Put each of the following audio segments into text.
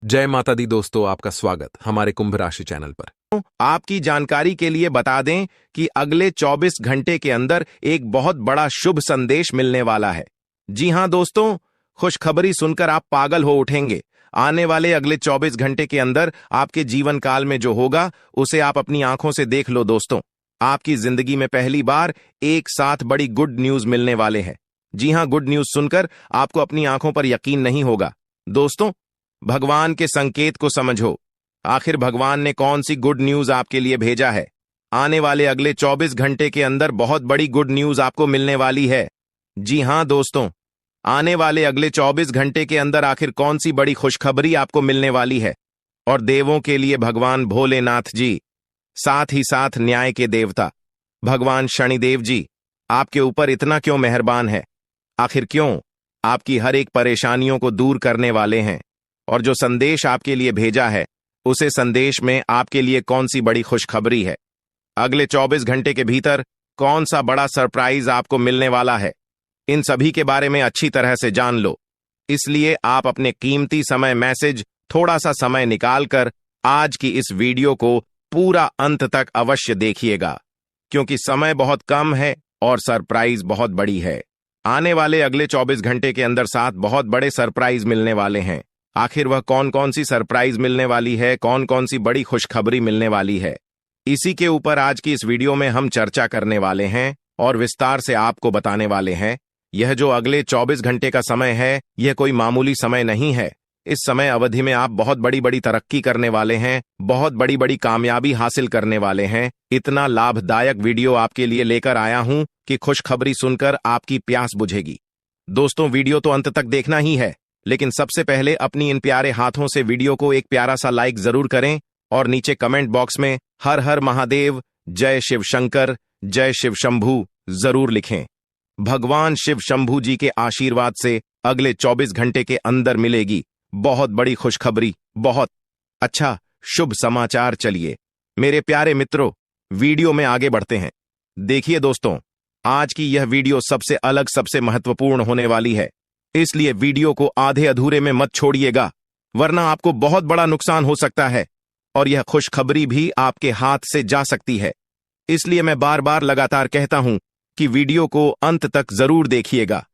जय माता दी दोस्तों, आपका स्वागत हमारे कुंभ राशि चैनल पर। आपकी जानकारी के लिए बता दें कि अगले 24 घंटे के अंदर एक बहुत बड़ा शुभ संदेश मिलने वाला है। जी हां दोस्तों, खुशखबरी सुनकर आप पागल हो उठेंगे। आने वाले अगले 24 घंटे के अंदर आपके जीवन काल में जो होगा उसे आप अपनी आंखों से देख लो दोस्तों। आपकी जिंदगी में पहली बार एक साथ बड़ी गुड न्यूज मिलने वाले हैं। जी हां, गुड न्यूज सुनकर आपको अपनी आंखों पर यकीन नहीं होगा। दोस्तों, भगवान के संकेत को समझो। आखिर भगवान ने कौन सी गुड न्यूज आपके लिए भेजा है? आने वाले अगले 24 घंटे के अंदर बहुत बड़ी गुड न्यूज आपको मिलने वाली है। जी हां दोस्तों, आने वाले अगले 24 घंटे के अंदर आखिर कौन सी बड़ी खुशखबरी आपको मिलने वाली है? और देवों के लिए भगवान भोलेनाथ जी, साथ ही साथ न्याय के देवता भगवान शनिदेव जी आपके ऊपर इतना क्यों मेहरबान है? आखिर क्यों आपकी हर एक परेशानियों को दूर करने वाले हैं? और जो संदेश आपके लिए भेजा है, उसे संदेश में आपके लिए कौन सी बड़ी खुशखबरी है? अगले 24 घंटे के भीतर कौन सा बड़ा सरप्राइज आपको मिलने वाला है? इन सभी के बारे में अच्छी तरह से जान लो। इसलिए आप अपने कीमती समय मैसेज थोड़ा सा समय निकालकर आज की इस वीडियो को पूरा अंत तक अवश्य देखिएगा, क्योंकि समय बहुत कम है और सरप्राइज बहुत बड़ी है। आने वाले अगले 24 घंटे के अंदर 7 बहुत बड़े सरप्राइज मिलने वाले हैं। आखिर वह कौन कौन सी सरप्राइज मिलने वाली है, कौन कौन सी बड़ी खुशखबरी मिलने वाली है, इसी के ऊपर आज की इस वीडियो में हम चर्चा करने वाले हैं और विस्तार से आपको बताने वाले हैं। यह जो अगले 24 घंटे का समय है, यह कोई मामूली समय नहीं है। इस समय अवधि में आप बहुत बड़ी बड़ी तरक्की करने वाले हैं, बहुत बड़ी बड़ी कामयाबी हासिल करने वाले हैं। इतना लाभदायक वीडियो आपके लिए लेकर आया हूं कि खुशखबरी सुनकर आपकी प्यास बुझेगी। दोस्तों, वीडियो तो अंत तक देखना ही है, लेकिन सबसे पहले अपनी इन प्यारे हाथों से वीडियो को एक प्यारा सा लाइक जरूर करें और नीचे कमेंट बॉक्स में हर हर महादेव, जय शिव शंकर, जय शिव शंभू जरूर लिखें। भगवान शिव शंभू जी के आशीर्वाद से अगले 24 घंटे के अंदर मिलेगी बहुत बड़ी खुशखबरी, बहुत अच्छा शुभ समाचार। चलिए मेरे प्यारे मित्रों, वीडियो में आगे बढ़ते हैं। देखिए दोस्तों, आज की यह वीडियो सबसे अलग, सबसे महत्वपूर्ण होने वाली है, इसलिए वीडियो को आधे अधूरे में मत छोड़िएगा, वरना आपको बहुत बड़ा नुकसान हो सकता है और यह खुशखबरी भी आपके हाथ से जा सकती है। इसलिए मैं बार बार लगातार कहता हूं कि वीडियो को अंत तक जरूर देखिएगा,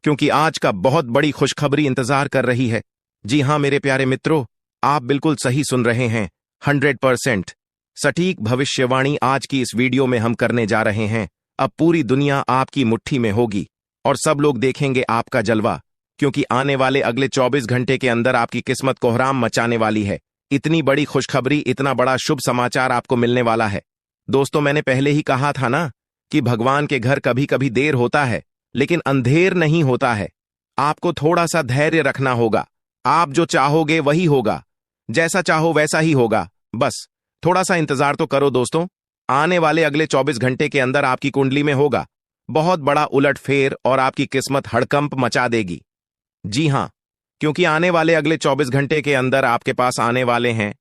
क्योंकि आज का बहुत बड़ी खुशखबरी इंतजार कर रही है। जी हां मेरे प्यारे मित्रों, आप बिल्कुल सही सुन रहे हैं। 100% सटीक भविष्यवाणी आज की इस वीडियो में हम करने जा रहे हैं। अब पूरी दुनिया आपकी मुट्ठी में होगी और सब लोग देखेंगे आपका जलवा, क्योंकि आने वाले अगले 24 घंटे के अंदर आपकी किस्मत कोहराम मचाने वाली है। इतनी बड़ी खुशखबरी, इतना बड़ा शुभ समाचार आपको मिलने वाला है। दोस्तों, मैंने पहले ही कहा था ना कि भगवान के घर कभी कभी देर होता है, लेकिन अंधेर नहीं होता है। आपको थोड़ा सा धैर्य रखना होगा। आप जो चाहोगे वही होगा, जैसा चाहो वैसा ही होगा। बस थोड़ा सा इंतजार तो करो दोस्तों। आने वाले अगले 24 घंटे के अंदर आपकी कुंडली में होगा बहुत बड़ा उलटफेर और आपकी किस्मत हड़कंप मचा देगी। जी हां, क्योंकि आने वाले अगले 24 घंटे के अंदर आपके पास आने वाले हैं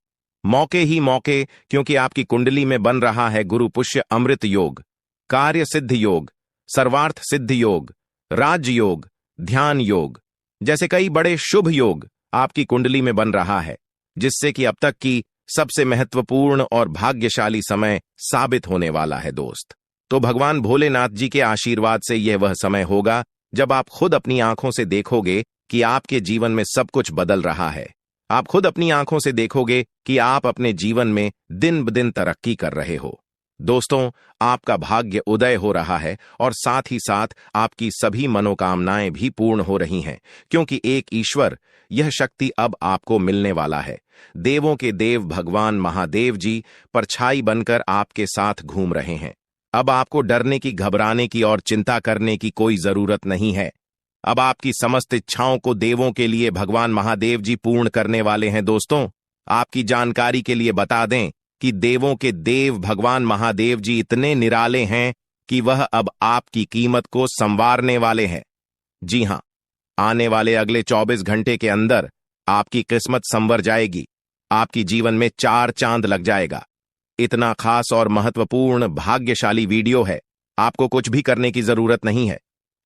मौके ही मौके, क्योंकि आपकी कुंडली में बन रहा है गुरु पुष्य अमृत योग, कार्य सिद्ध योग, सर्वार्थ सिद्ध योग, राज योग, ध्यान योग जैसे कई बड़े शुभ योग आपकी कुंडली में बन रहा है, जिससे कि अब तक की सबसे महत्वपूर्ण और भाग्यशाली समय साबित होने वाला है दोस्त। तो भगवान भोलेनाथ जी के आशीर्वाद से यह वह समय होगा जब आप खुद अपनी आंखों से देखोगे कि आपके जीवन में सब कुछ बदल रहा है। आप खुद अपनी आंखों से देखोगे कि आप अपने जीवन में दिन ब दिन तरक्की कर रहे हो। दोस्तों, आपका भाग्य उदय हो रहा है और साथ ही साथ आपकी सभी मनोकामनाएं भी पूर्ण हो रही हैं, क्योंकि एक ईश्वर, यह शक्ति अब आपको मिलने वाला है। देवों के देव भगवान महादेव जी परछाई बनकर आपके साथ घूम रहे हैं। अब आपको डरने की, घबराने की और चिंता करने की कोई जरूरत नहीं है। अब आपकी समस्त इच्छाओं को देवों के लिए भगवान महादेव जी पूर्ण करने वाले हैं। दोस्तों, आपकी जानकारी के लिए बता दें कि देवों के देव भगवान महादेव जी इतने निराले हैं कि वह अब आपकी कीमत को संवारने वाले हैं। जी हां, आने वाले अगले 24 घंटे के अंदर आपकी किस्मत संवर जाएगी। आपकी जीवन में 4 चांद लग जाएगा। इतना खास और महत्वपूर्ण भाग्यशाली वीडियो है। आपको कुछ भी करने की जरूरत नहीं है,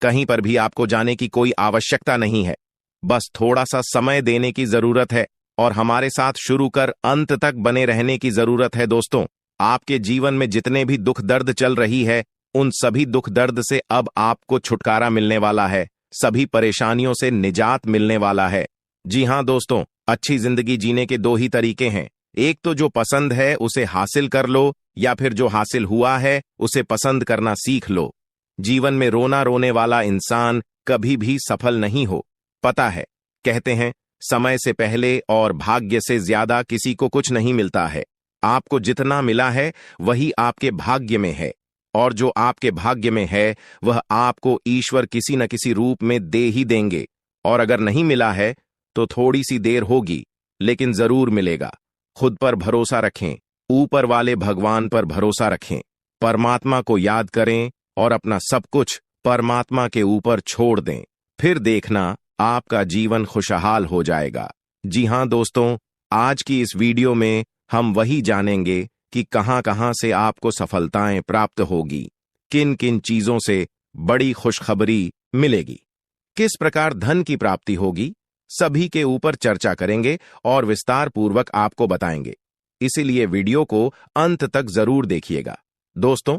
कहीं पर भी आपको जाने की कोई आवश्यकता नहीं है। बस थोड़ा सा समय देने की जरूरत है और हमारे साथ शुरू कर अंत तक बने रहने की जरूरत है। दोस्तों, आपके जीवन में जितने भी दुख दर्द चल रही है, उन सभी दुख दर्द से अब आपको छुटकारा मिलने वाला है, सभी परेशानियों से निजात मिलने वाला है। जी हां दोस्तों, अच्छी जिंदगी जीने के दो ही तरीके हैं। एक तो जो पसंद है उसे हासिल कर लो, या फिर जो हासिल हुआ है उसे पसंद करना सीख लो। जीवन में रोना रोने वाला इंसान कभी भी सफल नहीं हो। पता है, कहते हैं समय से पहले और भाग्य से ज्यादा किसी को कुछ नहीं मिलता है। आपको जितना मिला है वही आपके भाग्य में है, और जो आपके भाग्य में है वह आपको ईश्वर किसी न किसी रूप में दे ही देंगे। और अगर नहीं मिला है तो थोड़ी सी देर होगी, लेकिन जरूर मिलेगा। खुद पर भरोसा रखें, ऊपर वाले भगवान पर भरोसा रखें, परमात्मा को याद करें और अपना सब कुछ परमात्मा के ऊपर छोड़ दें। फिर देखना आपका जीवन खुशहाल हो जाएगा। जी हां दोस्तों, आज की इस वीडियो में हम वही जानेंगे कि कहां-कहां से आपको सफलताएं प्राप्त होगी, किन किन चीजों से बड़ी खुशखबरी मिलेगी, किस प्रकार धन की प्राप्ति होगी, सभी के ऊपर चर्चा करेंगे और विस्तार पूर्वक आपको बताएंगे। इसीलिए वीडियो को अंत तक जरूर देखिएगा। दोस्तों,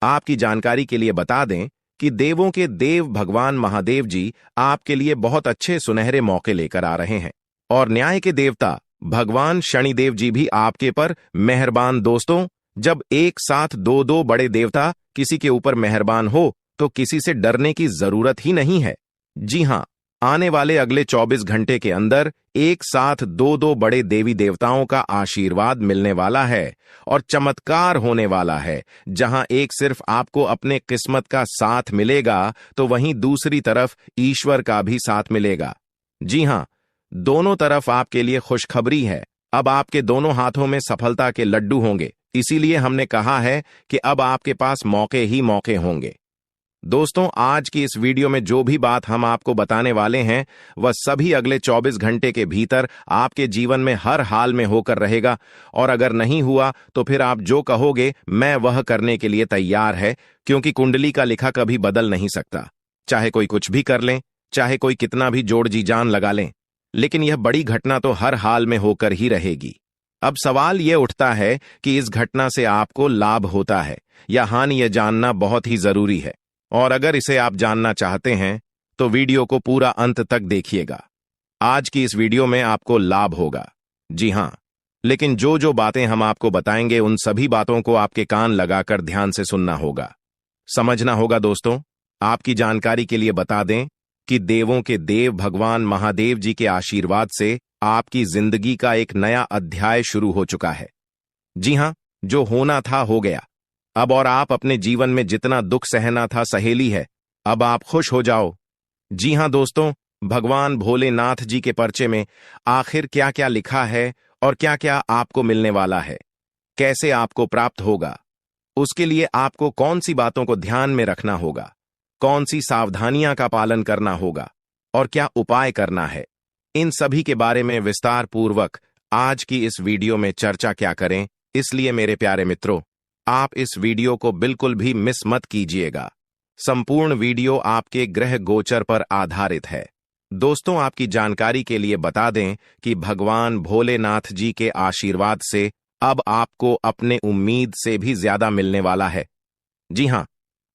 आपकी जानकारी के लिए बता दें कि देवों के देव भगवान महादेव जी आपके लिए बहुत अच्छे सुनहरे मौके लेकर आ रहे हैं, और न्याय के देवता भगवान शनिदेव जी भी आपके पर मेहरबान। दोस्तों, जब एक साथ दो दो बड़े देवता किसी के ऊपर मेहरबान हो तो किसी से डरने की जरूरत ही नहीं है। जी हां, आने वाले अगले 24 घंटे के अंदर एक साथ दो दो बड़े देवी देवताओं का आशीर्वाद मिलने वाला है और चमत्कार होने वाला है। जहां एक सिर्फ आपको अपने किस्मत का साथ मिलेगा तो वहीं दूसरी तरफ ईश्वर का भी साथ मिलेगा। जी हां, दोनों तरफ आपके लिए खुशखबरी है। अब आपके दोनों हाथों में सफलता के लड्डू होंगे। इसीलिए हमने कहा है कि अब आपके पास मौके ही मौके होंगे। दोस्तों, आज की इस वीडियो में जो भी बात हम आपको बताने वाले हैं वह सभी अगले 24 घंटे के भीतर आपके जीवन में हर हाल में होकर रहेगा, और अगर नहीं हुआ तो फिर आप जो कहोगे मैं वह करने के लिए तैयार है, क्योंकि कुंडली का लिखा कभी बदल नहीं सकता। चाहे कोई कुछ भी कर लें, चाहे कोई कितना भी जोड़ जी जान लगा लें, लेकिन यह बड़ी घटना तो हर हाल में होकर ही रहेगी। अब सवाल यह उठता है कि इस घटना से आपको लाभ होता है या हानि, यह जानना बहुत ही जरूरी है। और अगर इसे आप जानना चाहते हैं तो वीडियो को पूरा अंत तक देखिएगा। आज की इस वीडियो में आपको लाभ होगा। जी हां, लेकिन जो जो बातें हम आपको बताएंगे उन सभी बातों को आपके कान लगाकर ध्यान से सुनना होगा, समझना होगा। दोस्तों, आपकी जानकारी के लिए बता दें कि देवों के देव भगवान महादेव जी के आशीर्वाद से आपकी जिंदगी का एक नया अध्याय शुरू हो चुका है। जी हां, जो होना था हो गया अब, और आप अपने जीवन में जितना दुख सहना था सहेली है। अब आप खुश हो जाओ। जी हां दोस्तों, भगवान भोलेनाथ जी के पर्चे में आखिर क्या क्या लिखा है और क्या क्या आपको मिलने वाला है, कैसे आपको प्राप्त होगा, उसके लिए आपको कौन सी बातों को ध्यान में रखना होगा, कौन सी सावधानियां का पालन करना होगा और क्या उपाय करना है, इन सभी के बारे में विस्तार पूर्वक आज की इस वीडियो में चर्चा क्या करें। इसलिए मेरे प्यारे मित्रों, आप इस वीडियो को बिल्कुल भी मिस मत कीजिएगा। संपूर्ण वीडियो आपके ग्रह गोचर पर आधारित है। दोस्तों, आपकी जानकारी के लिए बता दें कि भगवान भोलेनाथ जी के आशीर्वाद से अब आपको अपने उम्मीद से भी ज्यादा मिलने वाला है। जी हां,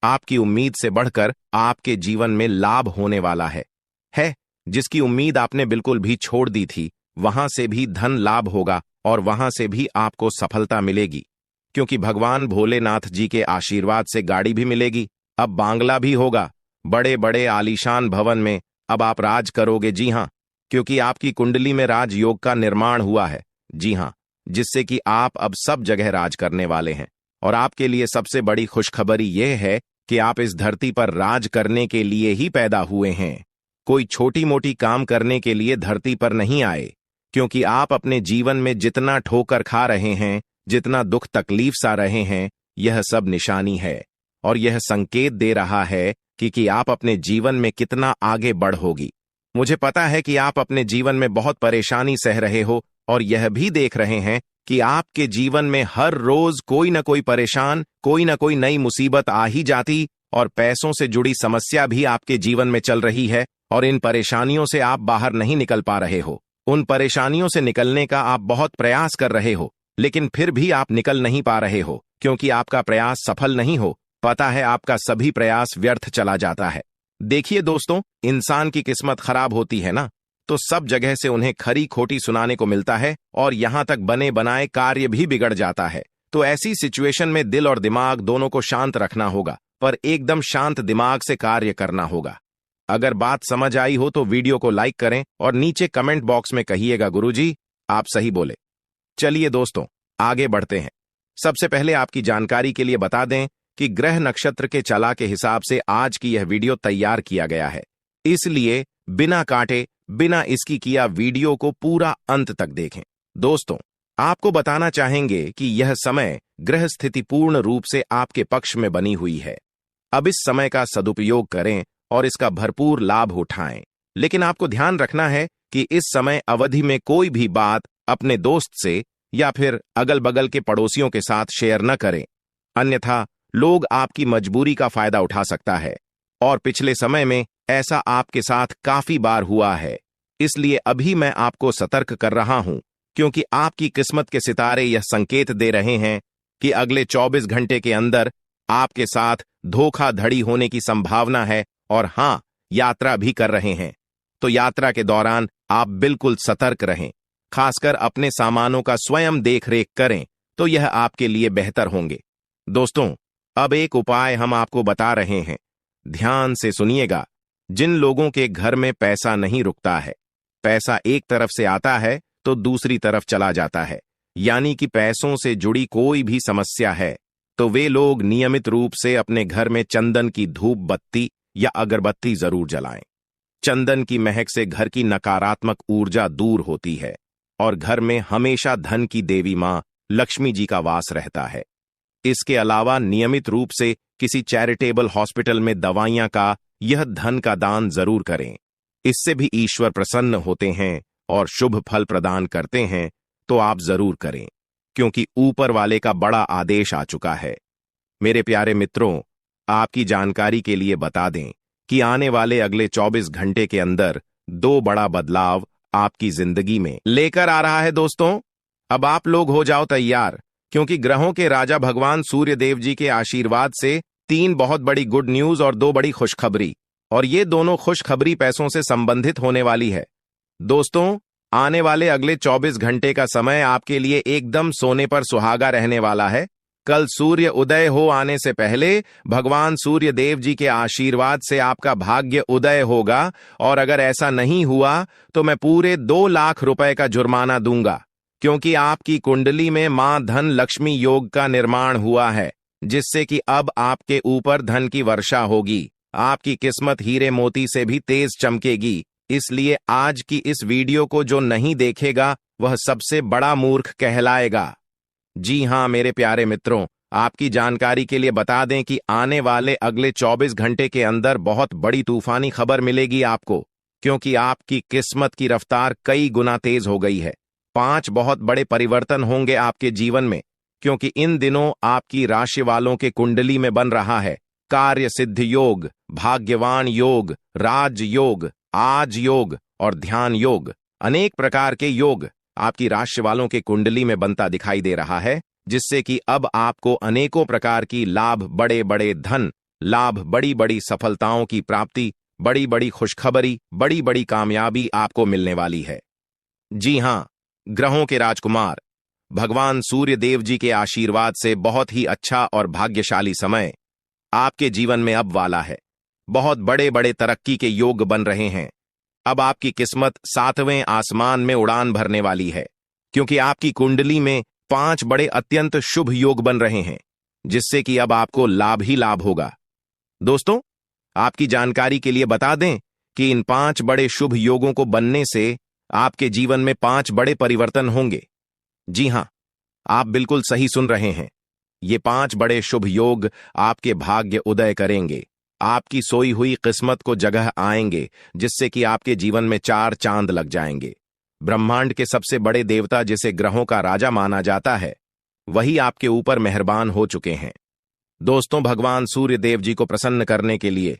आपकी उम्मीद से बढ़कर आपके जीवन में लाभ होने वाला है। जिसकी उम्मीद आपने बिल्कुल भी छोड़ दी थी, वहां से भी धन लाभ होगा और वहां से भी आपको सफलता मिलेगी, क्योंकि भगवान भोलेनाथ जी के आशीर्वाद से गाड़ी भी मिलेगी। अब बांग्ला भी होगा, बड़े बड़े आलीशान भवन में अब आप राज करोगे। जी हां, क्योंकि आपकी कुंडली में राजयोग का निर्माण हुआ है। जी हां, जिससे कि आप अब सब जगह राज करने वाले हैं। और आपके लिए सबसे बड़ी खुशखबरी यह है कि आप इस धरती पर राज करने के लिए ही पैदा हुए हैं। कोई छोटी मोटी काम करने के लिए धरती पर नहीं आए, क्योंकि आप अपने जीवन में जितना ठोकर खा रहे हैं, जितना दुख तकलीफ सा रहे हैं, यह सब निशानी है और यह संकेत दे रहा है कि आप अपने जीवन में कितना आगे बढ़ोगी। मुझे पता है कि आप अपने जीवन में बहुत परेशानी सह रहे हो और यह भी देख रहे हैं कि आपके जीवन में हर रोज कोई न कोई परेशान, कोई न कोई नई मुसीबत आ ही जाती और पैसों से जुड़ी समस्या भी आपके जीवन में चल रही है और इन परेशानियों से आप बाहर नहीं निकल पा रहे हो। उन परेशानियों से निकलने का आप बहुत प्रयास कर रहे हो, लेकिन फिर भी आप निकल नहीं पा रहे हो क्योंकि आपका प्रयास सफल नहीं हो। पता है आपका सभी प्रयास व्यर्थ चला जाता है। देखिए दोस्तों, इंसान की किस्मत खराब होती है ना, तो सब जगह से उन्हें खरी खोटी सुनाने को मिलता है और यहां तक बने बनाए कार्य भी बिगड़ जाता है। तो ऐसी सिचुएशन में दिल और दिमाग दोनों को शांत रखना होगा, पर एकदम शांत दिमाग से कार्य करना होगा। अगर बात समझ आई हो तो वीडियो को लाइक करें और नीचे कमेंट बॉक्स में कहिएगा गुरुजी आप सही बोले। चलिए दोस्तों, आगे बढ़ते हैं। सबसे पहले आपकी जानकारी के लिए बता दें कि ग्रह नक्षत्र के चला के हिसाब से आज की यह वीडियो तैयार किया गया है, इसलिए बिना काटे बिना इसकी किया वीडियो को पूरा अंत तक देखें। दोस्तों, आपको बताना चाहेंगे कि यह समय ग्रह स्थिति पूर्ण रूप से आपके पक्ष में बनी हुई है। अब इस समय का सदुपयोग करें और इसका भरपूर लाभ उठाएं। लेकिन आपको ध्यान रखना है कि इस समय अवधि में कोई भी बात अपने दोस्त से या फिर अगल बगल के पड़ोसियों के साथ शेयर न करें, अन्यथा लोग आपकी मजबूरी का फायदा उठा सकता है। और पिछले समय में ऐसा आपके साथ काफी बार हुआ है, इसलिए अभी मैं आपको सतर्क कर रहा हूं, क्योंकि आपकी किस्मत के सितारे यह संकेत दे रहे हैं कि अगले 24 घंटे के अंदर आपके साथ धोखाधड़ी होने की संभावना है। और हां, यात्रा भी कर रहे हैं, तो यात्रा के दौरान आप बिल्कुल सतर्क रहें। खासकर अपने सामानों का स्वयं देखरेख करें, तो यह आपके लिए बेहतर होंगे। दोस्तों, अब एक उपाय हम आपको बता रहे हैं, ध्यान से सुनिएगा। जिन लोगों के घर में पैसा नहीं रुकता है, पैसा एक तरफ से आता है तो दूसरी तरफ चला जाता है, यानी कि पैसों से जुड़ी कोई भी समस्या है, तो वे लोग नियमित रूप से अपने घर में चंदन की धूप बत्ती या अगरबत्ती जरूर जलाएं। चंदन की महक से घर की नकारात्मक ऊर्जा दूर होती है और घर में हमेशा धन की देवी मां लक्ष्मी जी का वास रहता है। इसके अलावा नियमित रूप से किसी चैरिटेबल हॉस्पिटल में दवाइयां का यह धन का दान जरूर करें। इससे भी ईश्वर प्रसन्न होते हैं और शुभ फल प्रदान करते हैं, तो आप जरूर करें, क्योंकि ऊपर वाले का बड़ा आदेश आ चुका है। मेरे प्यारे मित्रों, आपकी जानकारी के लिए बता दें कि आने वाले अगले 24 घंटे के अंदर 2 बड़ा बदलाव आपकी जिंदगी में लेकर आ रहा है। दोस्तों, अब आप लोग हो जाओ तैयार, क्योंकि ग्रहों के राजा भगवान सूर्य देव जी के आशीर्वाद से 3 बहुत बड़ी गुड न्यूज और 2 बड़ी खुशखबरी, और ये दोनों खुशखबरी पैसों से संबंधित होने वाली है। दोस्तों, आने वाले अगले 24 घंटे का समय आपके लिए एकदम सोने पर सुहागा रहने वाला है। कल सूर्य उदय हो आने से पहले भगवान सूर्य देव जी के आशीर्वाद से आपका भाग्य उदय होगा, और अगर ऐसा नहीं हुआ तो मैं पूरे 2 लाख रुपए का जुर्माना दूंगा, क्योंकि आपकी कुंडली में मां धन लक्ष्मी योग का निर्माण हुआ है, जिससे कि अब आपके ऊपर धन की वर्षा होगी। आपकी किस्मत हीरे मोती से भी तेज चमकेगी। इसलिए आज की इस वीडियो को जो नहीं देखेगा वह सबसे बड़ा मूर्ख कहलाएगा। जी हां मेरे प्यारे मित्रों, आपकी जानकारी के लिए बता दें कि आने वाले अगले 24 घंटे के अंदर बहुत बड़ी तूफानी खबर मिलेगी आपको, क्योंकि आपकी किस्मत की रफ्तार कई गुना तेज हो गई है। 5 बहुत बड़े परिवर्तन होंगे आपके जीवन में, क्योंकि इन दिनों आपकी राशि वालों के कुंडली में बन रहा है कार्य सिद्ध योग, भाग्यवान योग, राज योग, आज योग और ध्यान योग। अनेक प्रकार के योग आपकी राशि वालों के कुंडली में बनता दिखाई दे रहा है, जिससे कि अब आपको अनेकों प्रकार की लाभ, बड़े बड़े धन लाभ, बड़ी बड़ी सफलताओं की प्राप्ति, बड़ी बड़ी खुशखबरी, बड़ी बड़ी कामयाबी आपको मिलने वाली है। जी हां, ग्रहों के राजकुमार भगवान सूर्य देव जी के आशीर्वाद से बहुत ही अच्छा और भाग्यशाली समय आपके जीवन में अब वाला है। बहुत बड़े बड़े तरक्की के योग बन रहे हैं। अब आपकी किस्मत 7वें आसमान में उड़ान भरने वाली है, क्योंकि आपकी कुंडली में 5 बड़े अत्यंत शुभ योग बन रहे हैं, जिससे कि अब आपको लाभ ही लाभ होगा। दोस्तों, आपकी जानकारी के लिए बता दें कि इन 5 बड़े शुभ योगों को बनने से आपके जीवन में 5 बड़े परिवर्तन होंगे। जी हां, आप बिल्कुल सही सुन रहे हैं। ये 5 बड़े शुभ योग आपके भाग्य उदय करेंगे, आपकी सोई हुई किस्मत को जगह आएंगे, जिससे कि आपके जीवन में 4 चांद लग जाएंगे। ब्रह्मांड के सबसे बड़े देवता, जिसे ग्रहों का राजा माना जाता है, वही आपके ऊपर मेहरबान हो चुके हैं। दोस्तों, भगवान सूर्य देव जी को प्रसन्न करने के लिए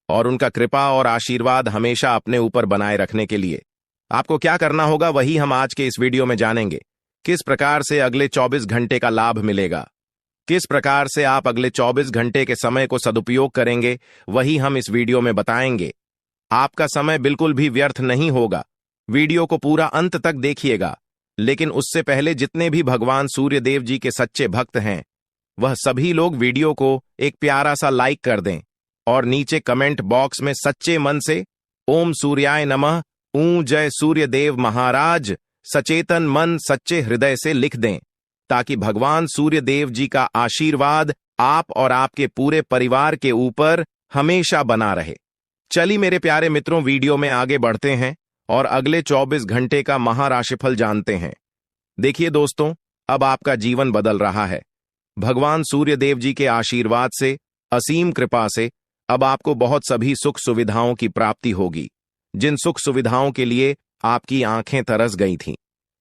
और उनका कृपा और आशीर्वाद हमेशा अपने ऊपर बनाए रखने के लिए आपको क्या करना होगा वही हम आज के इस वीडियो में जानेंगे। किस प्रकार से अगले 24 घंटे का लाभ मिलेगा, किस प्रकार से आप अगले 24 घंटे के समय को सदुपयोग करेंगे, वही हम इस वीडियो में बताएंगे। आपका समय बिल्कुल भी व्यर्थ नहीं होगा। वीडियो को पूरा अंत तक देखिएगा। लेकिन उससे पहले जितने भी भगवान सूर्य देव जी के सच्चे भक्त हैं, वह सभी लोग वीडियो को एक प्यारा सा लाइक कर दें और नीचे कमेंट बॉक्स में सच्चे मन से ओम सूर्याय नमः, जय सूर्य देव महाराज, सचेतन मन सच्चे हृदय से लिख दें, ताकि भगवान सूर्य देव जी का आशीर्वाद आप और आपके पूरे परिवार के ऊपर हमेशा बना रहे। चलिए मेरे प्यारे मित्रों, वीडियो में आगे बढ़ते हैं और अगले 24 घंटे का महाराशिफल जानते हैं। देखिए दोस्तों, अब आपका जीवन बदल रहा है। भगवान सूर्य देव जी के आशीर्वाद से, असीम कृपा से अब आपको बहुत सभी सुख सुविधाओं की प्राप्ति होगी। जिन सुख सुविधाओं के लिए आपकी आंखें तरस गई थीं,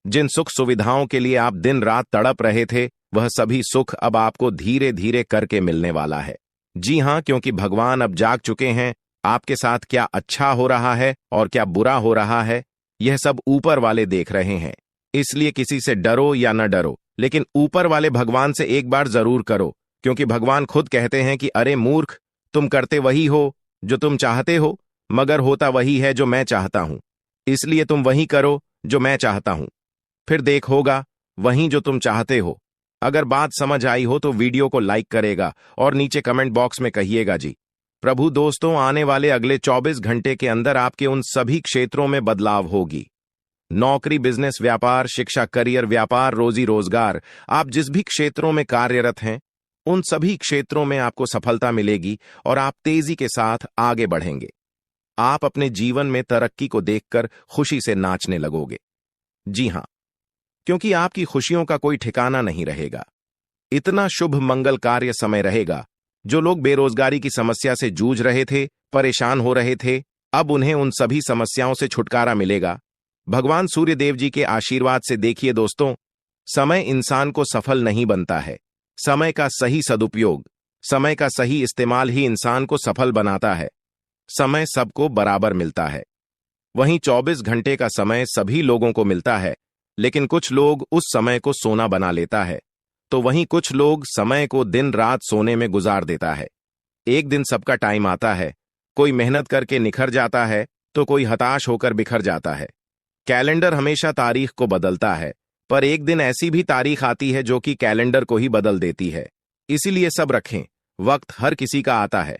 जिन सुख सुविधाओं के लिए आप दिन रात तड़प रहे थे, वह सभी सुख अब आपको धीरे धीरे करके मिलने वाला है। जी हां, क्योंकि भगवान अब जाग चुके हैं। आपके साथ क्या अच्छा हो रहा है और क्या बुरा हो रहा है, यह सब ऊपर वाले देख रहे हैं। इसलिए किसी से डरो या न डरो, लेकिन ऊपर वाले भगवान से एक बार जरूर करो, क्योंकि भगवान खुद कहते हैं कि अरे मूर्ख, तुम करते वही हो जो तुम चाहते हो, मगर होता वही है जो मैं चाहता हूं। इसलिए तुम वही करो जो मैं चाहता हूं, फिर देख होगा वही जो तुम चाहते हो। अगर बात समझ आई हो तो वीडियो को लाइक करेगा और नीचे कमेंट बॉक्स में कहिएगा जी। प्रभु दोस्तों, आने वाले अगले 24 घंटे के अंदर आपके उन सभी क्षेत्रों में बदलाव होगी। नौकरी, बिजनेस, व्यापार, शिक्षा, करियर, व्यापार, रोजी रोजगार, आप जिस भी क्षेत्रों में कार्यरत हैं, उन सभी क्षेत्रों में आपको सफलता मिलेगी और आप तेजी के साथ आगे बढ़ेंगे। आप अपने जीवन में तरक्की को देखकर खुशी से नाचने लगोगे। जी हां, क्योंकि आपकी खुशियों का कोई ठिकाना नहीं रहेगा। इतना शुभ मंगल कार्य समय रहेगा। जो लोग बेरोजगारी की समस्या से जूझ रहे थे, परेशान हो रहे थे, अब उन्हें उन सभी समस्याओं से छुटकारा मिलेगा भगवान सूर्य देव जी के आशीर्वाद से। देखिए दोस्तों, समय इंसान को सफल नहीं बनता है। समय का सही सदुपयोग, समय का सही इस्तेमाल ही इंसान को सफल बनाता है। समय सबको बराबर मिलता है। वहीं 24 घंटे का समय सभी लोगों को मिलता है, लेकिन कुछ लोग उस समय को सोना बना लेता है, तो वहीं कुछ लोग समय को दिन रात सोने में गुजार देता है। एक दिन सबका टाइम आता है, कोई मेहनत करके निखर जाता है तो कोई हताश होकर बिखर जाता है। कैलेंडर हमेशा तारीख को बदलता है, पर एक दिन ऐसी भी तारीख आती है जो कि कैलेंडर को ही बदल देती है। इसीलिए सब रखें, वक्त हर किसी का आता है।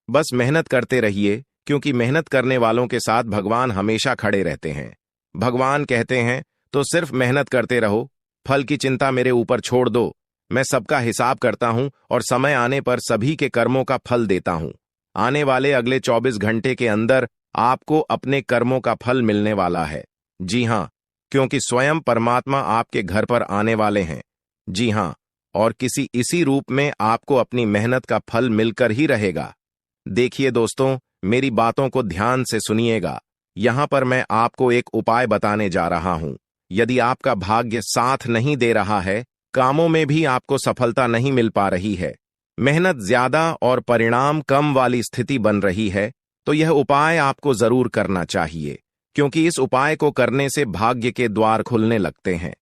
बस मेहनत करते रहिए, क्योंकि मेहनत करने वालों के साथ भगवान हमेशा खड़े रहते हैं। भगवान कहते हैं तो सिर्फ मेहनत करते रहो, फल की चिंता मेरे ऊपर छोड़ दो। मैं सबका हिसाब करता हूं और समय आने पर सभी के कर्मों का फल देता हूं। आने वाले अगले 24 घंटे के अंदर आपको अपने कर्मों का फल मिलने वाला है। जी हां, क्योंकि स्वयं परमात्मा आपके घर पर आने वाले हैं। जी हां, और किसी इसी रूप में आपको अपनी मेहनत का फल मिलकर ही रहेगा। देखिए दोस्तों, मेरी बातों को ध्यान से सुनिएगा। यहां पर मैं आपको एक उपाय बताने जा रहा हूं। यदि आपका भाग्य साथ नहीं दे रहा है, कामों में भी आपको सफलता नहीं मिल पा रही है, मेहनत ज्यादा और परिणाम कम वाली स्थिति बन रही है, तो यह उपाय आपको जरूर करना चाहिए, क्योंकि इस उपाय को करने से भाग्य के द्वार खुलने लगते हैं।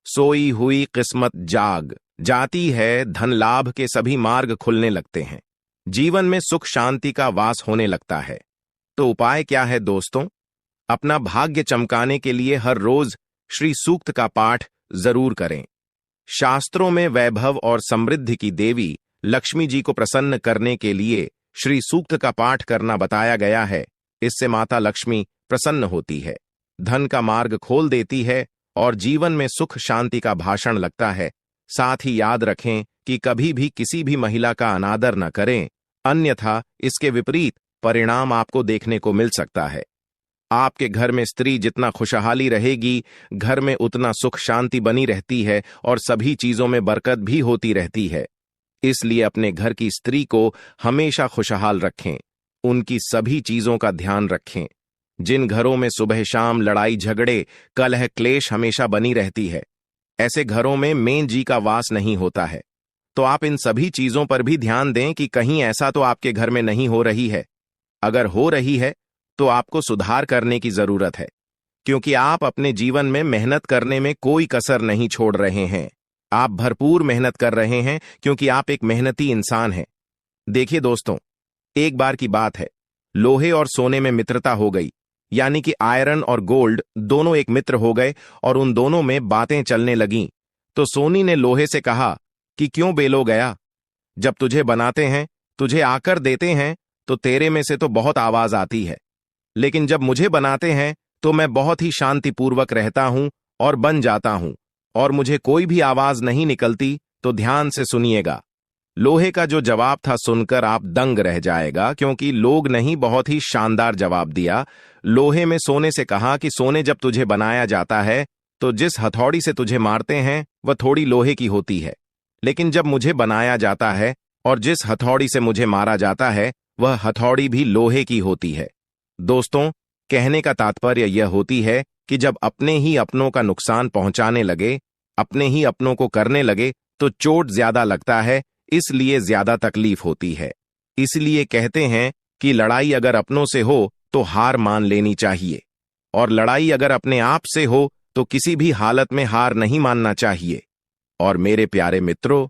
सोई हुई किस्मत जाग जाती है, धन लाभ के सभी मार्ग खुलने लगते हैं, जीवन में सुख शांति का वास होने लगता है। तो उपाय क्या है दोस्तों? अपना भाग्य चमकाने के लिए हर रोज श्री सूक्त का पाठ जरूर करें। शास्त्रों में वैभव और समृद्धि की देवी लक्ष्मी जी को प्रसन्न करने के लिए श्री सूक्त का पाठ करना बताया गया है। इससे माता लक्ष्मी प्रसन्न होती है, धन का मार्ग खोल देती है और जीवन में सुख शांति का भाषण लगता है। साथ ही याद रखें कि कभी भी किसी भी महिला का अनादर न करें, अन्यथा इसके विपरीत परिणाम आपको देखने को मिल सकता है। आपके घर में स्त्री जितना खुशहाली रहेगी, घर में उतना सुख शांति बनी रहती है और सभी चीजों में बरकत भी होती रहती है। इसलिए अपने घर की स्त्री को हमेशा खुशहाल रखें, उनकी सभी चीजों का ध्यान रखें। जिन घरों में सुबह शाम लड़ाई झगड़े कलह क्लेश हमेशा बनी रहती है, ऐसे घरों में मेन जी का वास नहीं होता है। तो आप इन सभी चीजों पर भी ध्यान दें कि कहीं ऐसा तो आपके घर में नहीं हो रही है। अगर हो रही है तो आपको सुधार करने की जरूरत है, क्योंकि आप अपने जीवन में मेहनत करने में कोई कसर नहीं छोड़ रहे हैं। आप भरपूर मेहनत कर रहे हैं क्योंकि आप एक मेहनती इंसान हैं। देखिए दोस्तों, एक बार की बात है, लोहे और सोने में मित्रता हो गई, यानी कि आयरन और गोल्ड दोनों एक मित्र हो गए और उन दोनों में बातें चलने लगीं। तो सोनी ने लोहे से कहा कि क्यों बेलो गया, जब तुझे बनाते हैं, तुझे आकर देते हैं तो तेरे में से तो बहुत आवाज आती है, लेकिन जब मुझे बनाते हैं तो मैं बहुत ही शांतिपूर्वक रहता हूं और बन जाता हूं, और मुझे कोई भी आवाज नहीं निकलती। तो ध्यान से सुनिएगा। लोहे का जो जवाब था सुनकर आप दंग रह जाएगा, क्योंकि लोग नहीं, बहुत ही शानदार जवाब दिया। लोहे में सोने से कहा कि सोने, जब तुझे बनाया जाता है तो जिस हथौड़ी से तुझे मारते हैं वह थोड़ी लोहे की होती है, लेकिन जब मुझे बनाया जाता है और जिस हथौड़ी से मुझे मारा जाता है वह हथौड़ी भी लोहे की होती है। दोस्तों, कहने का तात्पर्य यह होती है कि जब अपने ही अपनों का नुकसान पहुंचाने लगे, अपने ही अपनों को करने लगे, तो चोट ज्यादा लगता है, इसलिए ज्यादा तकलीफ होती है। इसलिए कहते हैं कि लड़ाई अगर अपनों से हो तो हार मान लेनी चाहिए, और लड़ाई अगर अपने आप से हो तो किसी भी हालत में हार नहीं मानना चाहिए। और मेरे प्यारे मित्रों,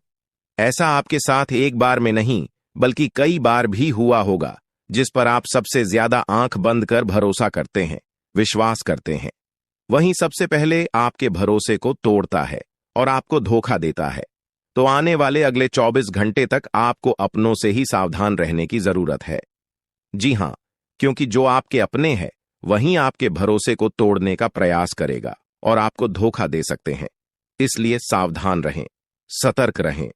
ऐसा आपके साथ एक बार में नहीं बल्कि कई बार भी हुआ होगा, जिस पर आप सबसे ज्यादा आंख बंद कर भरोसा करते हैं, विश्वास करते हैं। वहीं सबसे पहले आपके भरोसे को तोड़ता है और आपको धोखा देता है। तो आने वाले अगले 24 घंटे तक आपको अपनों से ही सावधान रहने की जरूरत है। जी हां, क्योंकि जो आपके अपने हैं वहीं आपके भरोसे को तोड़ने का प्रयास करेगा और आपको धोखा दे सकते हैं। इसलिए सावधान रहें, सतर्क रहें।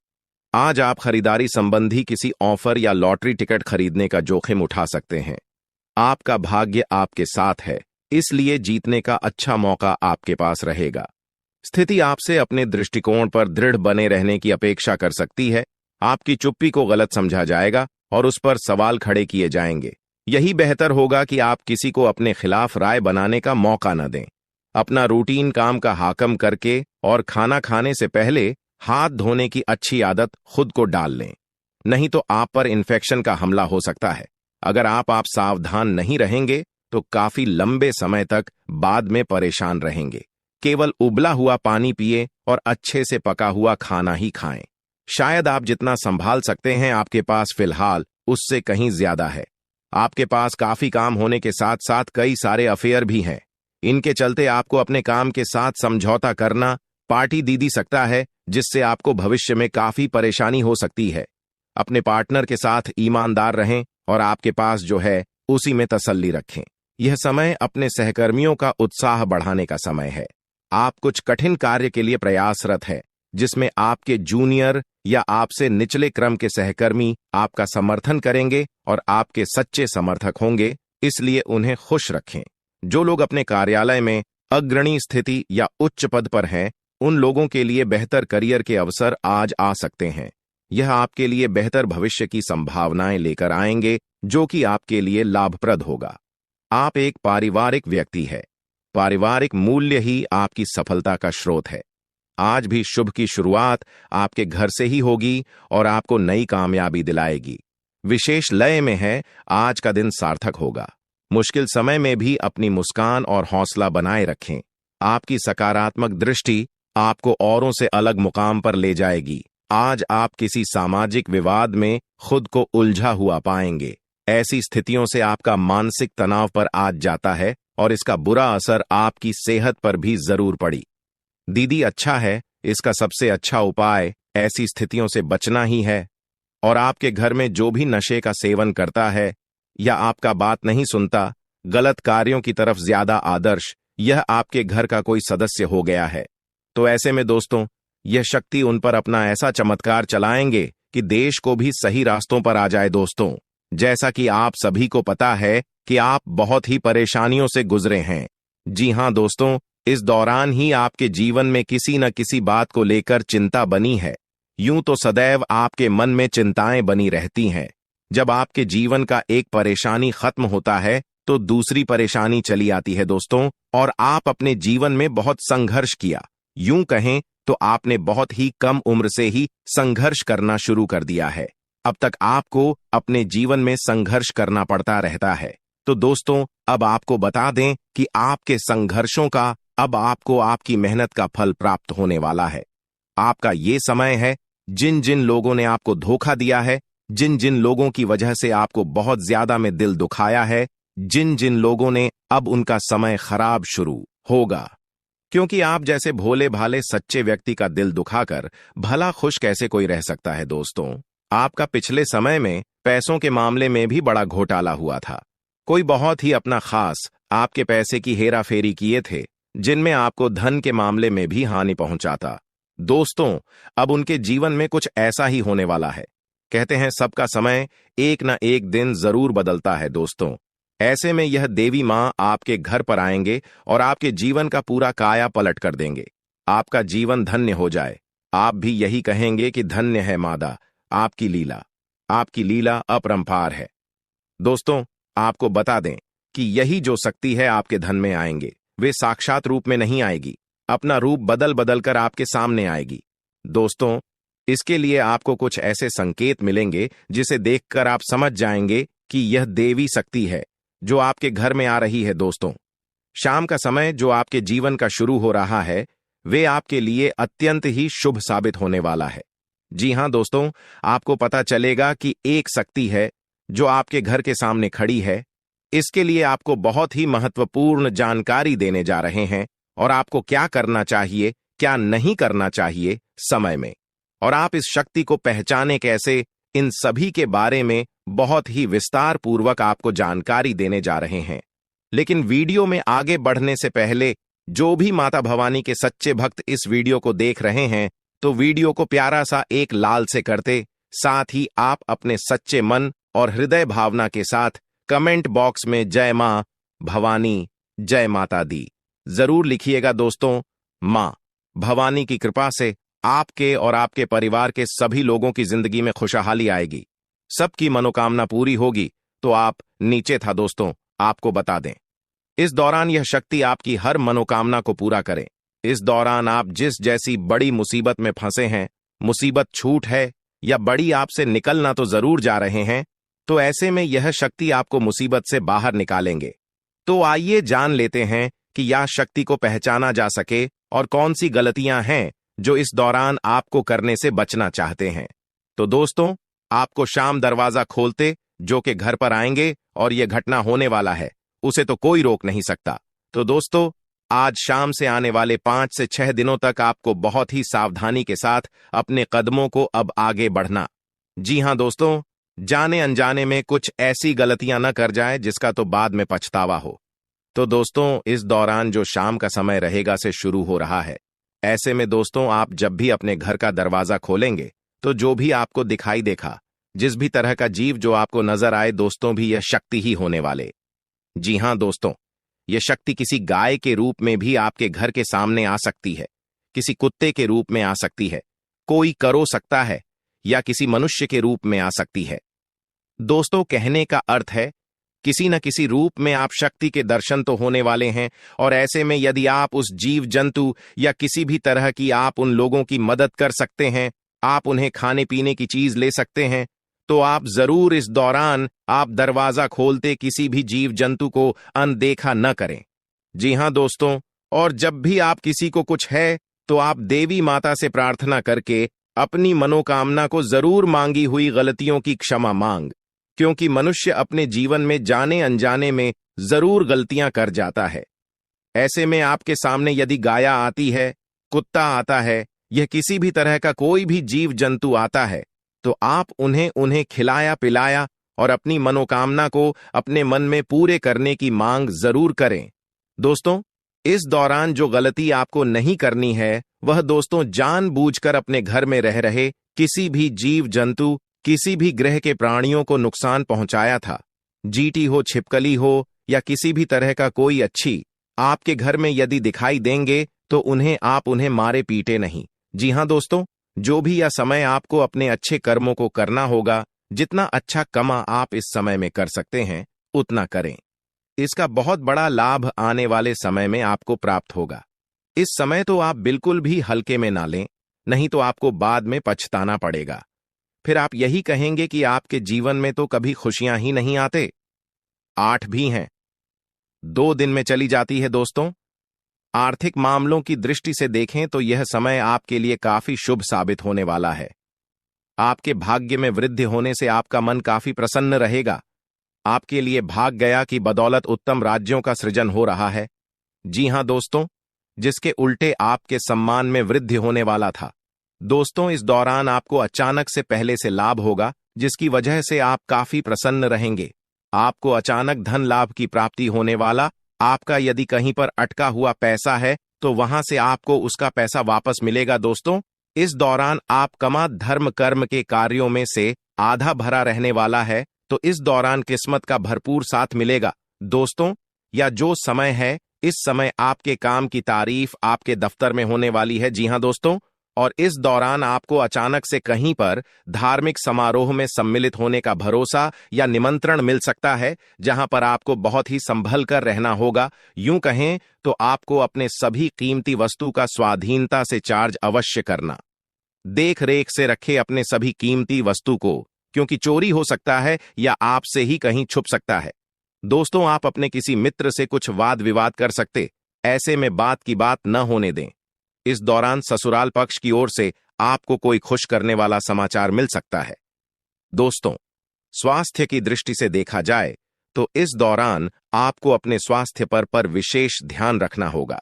आज आप खरीदारी संबंधी किसी ऑफर या लॉटरी टिकट खरीदने का जोखिम उठा सकते हैं। आपका भाग्य आपके साथ है, इसलिए जीतने का अच्छा मौका आपके पास रहेगा। स्थिति आपसे अपने दृष्टिकोण पर दृढ़ बने रहने की अपेक्षा कर सकती है। आपकी चुप्पी को गलत समझा जाएगा और उस पर सवाल खड़े किए जाएंगे। यही बेहतर होगा कि आप किसी को अपने खिलाफ राय बनाने का मौका न दें। अपना रूटीन काम का हाकम करके और खाना खाने से पहले हाथ धोने की अच्छी आदत खुद को डाल लें, नहीं तो आप पर इन्फेक्शन का हमला हो सकता है। अगर आप सावधान नहीं रहेंगे तो काफी लंबे समय तक बाद में परेशान रहेंगे। केवल उबला हुआ पानी पिए और अच्छे से पका हुआ खाना ही खाएं। शायद आप जितना संभाल सकते हैं आपके पास फिलहाल उससे कहीं ज्यादा है। आपके पास काफी काम होने के साथ साथ कई सारे अफेयर भी हैं। इनके चलते आपको अपने काम के साथ समझौता करना पार्टी दी सकता है, जिससे आपको भविष्य में काफी परेशानी हो सकती है। अपने पार्टनर के साथ ईमानदार रहें और आपके पास जो है उसी में तसल्ली रखें। यह समय अपने सहकर्मियों का उत्साह बढ़ाने का समय है। आप कुछ कठिन कार्य के लिए प्रयासरत हैं, जिसमें आपके जूनियर या आपसे निचले क्रम के सहकर्मी आपका समर्थन करेंगे और आपके सच्चे समर्थक होंगे, इसलिए उन्हें खुश रखें। जो लोग अपने कार्यालय में अग्रणी स्थिति या उच्च पद पर हैं, उन लोगों के लिए बेहतर करियर के अवसर आज आ सकते हैं। यह आपके लिए बेहतर भविष्य की संभावनाएं लेकर आएंगे, जो कि आपके लिए लाभप्रद होगा। आप एक पारिवारिक व्यक्ति है। पारिवारिक मूल्य ही आपकी सफलता का स्रोत है। आज भी शुभ की शुरुआत आपके घर से ही होगी और आपको नई कामयाबी दिलाएगी। विशेष लय में है, आज का दिन सार्थक होगा। मुश्किल समय में भी अपनी मुस्कान और हौसला बनाए रखें। आपकी सकारात्मक दृष्टि आपको औरों से अलग मुकाम पर ले जाएगी। आज आप किसी सामाजिक विवाद में खुद को उलझा हुआ पाएंगे। ऐसी स्थितियों से आपका मानसिक तनाव पर आज जाता है और इसका बुरा असर आपकी सेहत पर भी जरूर पड़ी। दीदी, अच्छा है, इसका सबसे अच्छा उपाय ऐसी स्थितियों से बचना ही है। और आपके घर में जो भी नशे का सेवन करता है या आपका बात नहीं सुनता, गलत कार्यों की तरफ ज्यादा आदर्श, यह आपके घर का कोई सदस्य हो गया है। तो ऐसे में दोस्तों, यह शक्ति उन पर अपना ऐसा चमत्कार चलाएंगे कि देश को भी सही रास्तों पर आ जाए। दोस्तों, जैसा कि आप सभी को पता है कि आप बहुत ही परेशानियों से गुजरे हैं। जी हां दोस्तों, इस दौरान ही आपके जीवन में किसी न किसी बात को लेकर चिंता बनी है। यूं तो सदैव आपके मन में चिंताएं बनी रहती हैं। जब आपके जीवन का एक परेशानी खत्म होता है तो दूसरी परेशानी चली आती है दोस्तों, और आप अपने जीवन में बहुत संघर्ष किया। यूं कहें तो आपने बहुत ही कम उम्र से ही संघर्ष करना शुरू कर दिया है। अब तक आपको अपने जीवन में संघर्ष करना पड़ता रहता है। तो दोस्तों, अब आपको बता दें कि आपके संघर्षों का अब आपको आपकी मेहनत का फल प्राप्त होने वाला है। आपका ये समय है, जिन जिन लोगों ने आपको धोखा दिया है, जिन जिन लोगों की वजह से आपको बहुत ज्यादा में दिल दुखाया है, जिन जिन लोगों ने, अब उनका समय खराब शुरू होगा। क्योंकि आप जैसे भोले भाले सच्चे व्यक्ति का दिल दुखाकर भला खुश कैसे कोई रह सकता है दोस्तों। आपका पिछले समय में पैसों के मामले में भी बड़ा घोटाला हुआ था। कोई बहुत ही अपना खास आपके पैसे की हेरा फेरी किए थे, जिनमें आपको धन के मामले में भी हानि पहुंचाता। दोस्तों, अब उनके जीवन में कुछ ऐसा ही होने वाला है। कहते हैं सबका समय एक न एक दिन जरूर बदलता है दोस्तों। ऐसे में यह देवी मां आपके घर पर आएंगे और आपके जीवन का पूरा काया पलट कर देंगे। आपका जीवन धन्य हो जाए। आप भी यही कहेंगे कि धन्य है मादा, आपकी लीला। आपकी लीला अपरंपार है। दोस्तों, आपको बता दें कि यही जो शक्ति है आपके धन में आएंगे, वे साक्षात रूप में नहीं आएगी, अपना रूप बदल बदल कर आपके सामने आएगी। दोस्तों, इसके लिए आपको कुछ ऐसे संकेत मिलेंगे जिसे देखकर आप समझ जाएंगे कि यह देवी शक्ति है जो आपके घर में आ रही है। दोस्तों, शाम का समय जो आपके जीवन का शुरू हो रहा है, वे आपके लिए अत्यंत ही शुभ साबित होने वाला है। जी हां दोस्तों, आपको पता चलेगा कि एक शक्ति है जो आपके घर के सामने खड़ी है। इसके लिए आपको बहुत ही महत्वपूर्ण जानकारी देने जा रहे हैं और आपको क्या करना चाहिए, क्या नहीं करना चाहिए समय में, और आप इस शक्ति को पहचाने कैसे, इन सभी के बारे में बहुत ही विस्तार पूर्वक आपको जानकारी देने जा रहे हैं। लेकिन वीडियो में आगे बढ़ने से पहले जो भी माता भवानी के सच्चे भक्त इस वीडियो को देख रहे हैं, तो वीडियो को प्यारा सा एक लाल से करते, साथ ही आप अपने सच्चे मन और हृदय भावना के साथ कमेंट बॉक्स में जय मां भवानी, जय माता दी जरूर लिखिएगा। दोस्तों, मां भवानी की कृपा से आपके और आपके परिवार के सभी लोगों की जिंदगी में खुशहाली आएगी, सबकी मनोकामना पूरी होगी। तो आप नीचे था दोस्तों, आपको बता दें, इस दौरान यह शक्ति आपकी हर मनोकामना को पूरा करे। इस दौरान आप जिस जैसी बड़ी मुसीबत में फंसे हैं, मुसीबत छूट है या बड़ी आपसे निकलना तो जरूर जा रहे हैं, तो ऐसे में यह शक्ति आपको मुसीबत से बाहर निकालेंगे। तो आइए जान लेते हैं कि यह शक्ति को पहचाना जा सके और कौन सी गलतियां हैं जो इस दौरान आपको करने से बचना चाहते हैं। तो दोस्तों, आपको शाम दरवाजा खोलते जो कि घर पर आएंगे और यह घटना होने वाला है, उसे तो कोई रोक नहीं सकता। तो दोस्तों, आज शाम से आने वाले 5 से 6 दिनों तक आपको बहुत ही सावधानी के साथ अपने कदमों को अब आगे बढ़ना। जी हां दोस्तों, जाने अनजाने में कुछ ऐसी गलतियां न कर जाए जिसका तो बाद में पछतावा हो। तो दोस्तों, इस दौरान जो शाम का समय रहेगा से शुरू हो रहा है। ऐसे में दोस्तों, आप जब भी अपने घर का दरवाजा खोलेंगे, तो जो भी आपको दिखाई देखा, जिस भी तरह का जीव जो आपको नजर आए, दोस्तों भी यह शक्ति ही होने वाले। जी हां दोस्तों, यह शक्ति किसी गाय के रूप में भी आपके घर के सामने आ सकती है, किसी कुत्ते के रूप में आ सकती है, कोई करो सकता है, या किसी मनुष्य के रूप में आ सकती है। दोस्तों, कहने का अर्थ है किसी न किसी रूप में आप शक्ति के दर्शन तो होने वाले हैं। और ऐसे में यदि आप उस जीव जंतु या किसी भी तरह की आप उन लोगों की मदद कर सकते हैं, आप उन्हें खाने पीने की चीज ले सकते हैं, तो आप जरूर इस दौरान आप दरवाजा खोलते किसी भी जीव जंतु को अनदेखा न करें। जी हां दोस्तों, और जब भी आप किसी को कुछ है, तो आप देवी माता से प्रार्थना करके अपनी मनोकामना को जरूर मांगी हुई गलतियों की क्षमा मांग, क्योंकि मनुष्य अपने जीवन में जाने अनजाने में जरूर गलतियां कर जाता है। ऐसे में आपके सामने यदि गाया आती है, कुत्ता आता है, यह किसी भी तरह का कोई भी जीव जंतु आता है, तो आप उन्हें खिलाया पिलाया और अपनी मनोकामना को अपने मन में पूरे करने की मांग जरूर करें। दोस्तों, इस दौरान जो गलती आपको नहीं करनी है, वह दोस्तों जानबूझकर अपने घर में रह रहे किसी भी जीव जंतु, किसी भी ग्रह के प्राणियों को नुकसान पहुंचाया था। जीटी हो, छिपकली हो या किसी भी तरह का कोई अच्छी आपके घर में यदि दिखाई देंगे, तो उन्हें मारे पीटे नहीं। जी हां दोस्तों, जो भी यह समय आपको अपने अच्छे कर्मों को करना होगा, जितना अच्छा कमा आप इस समय में कर सकते हैं, उतना करें। इसका बहुत बड़ा लाभ आने वाले समय में आपको प्राप्त होगा। इस समय तो आप बिल्कुल भी हल्के में ना लें, नहीं तो आपको बाद में पछताना पड़ेगा। फिर आप यही कहेंगे कि आपके जीवन में तो कभी खुशियां ही नहीं आते। 8 भी हैं। 2 दिन में चली जाती है दोस्तों। आर्थिक मामलों की दृष्टि से देखें तो यह समय आपके लिए काफी शुभ साबित होने वाला है। आपके भाग्य में वृद्धि होने से आपका मन काफी प्रसन्न रहेगा। आपके लिए भाग गया की बदौलत उत्तम राज्यों का सृजन हो रहा है। जी हां दोस्तों, जिसके उल्टे आपके सम्मान में वृद्धि होने वाला था। दोस्तों, इस दौरान आपको अचानक से पहले से लाभ होगा, जिसकी वजह से आप काफी प्रसन्न रहेंगे। आपको अचानक धन लाभ की प्राप्ति होने वाला। आपका यदि कहीं पर अटका हुआ पैसा है तो वहां से आपको उसका पैसा वापस मिलेगा। दोस्तों, इस दौरान आप कमा धर्म कर्म के कार्यों में से आधा भरा रहने वाला है, तो इस दौरान किस्मत का भरपूर साथ मिलेगा। दोस्तों, या जो समय है, इस समय आपके काम की तारीफ आपके दफ्तर में होने वाली है। जी हां दोस्तों, और इस दौरान आपको अचानक से कहीं पर धार्मिक समारोह में सम्मिलित होने का भरोसा या निमंत्रण मिल सकता है, जहां पर आपको बहुत ही संभल कर रहना होगा। यूं कहें तो आपको अपने सभी कीमती वस्तु का स्वाधीनता से चार्ज अवश्य करना। देख रेख से रखे अपने सभी कीमती वस्तु को, क्योंकि चोरी हो सकता है या आपसे ही कहीं छुप सकता है। दोस्तों, आप अपने किसी मित्र से कुछ वाद विवाद कर सकते, ऐसे में बात की बात न होने दें। इस दौरान ससुराल पक्ष की ओर से आपको कोई खुश करने वाला समाचार मिल सकता है। दोस्तों, स्वास्थ्य की दृष्टि से देखा जाए तो इस दौरान आपको अपने स्वास्थ्य पर विशेष ध्यान रखना होगा।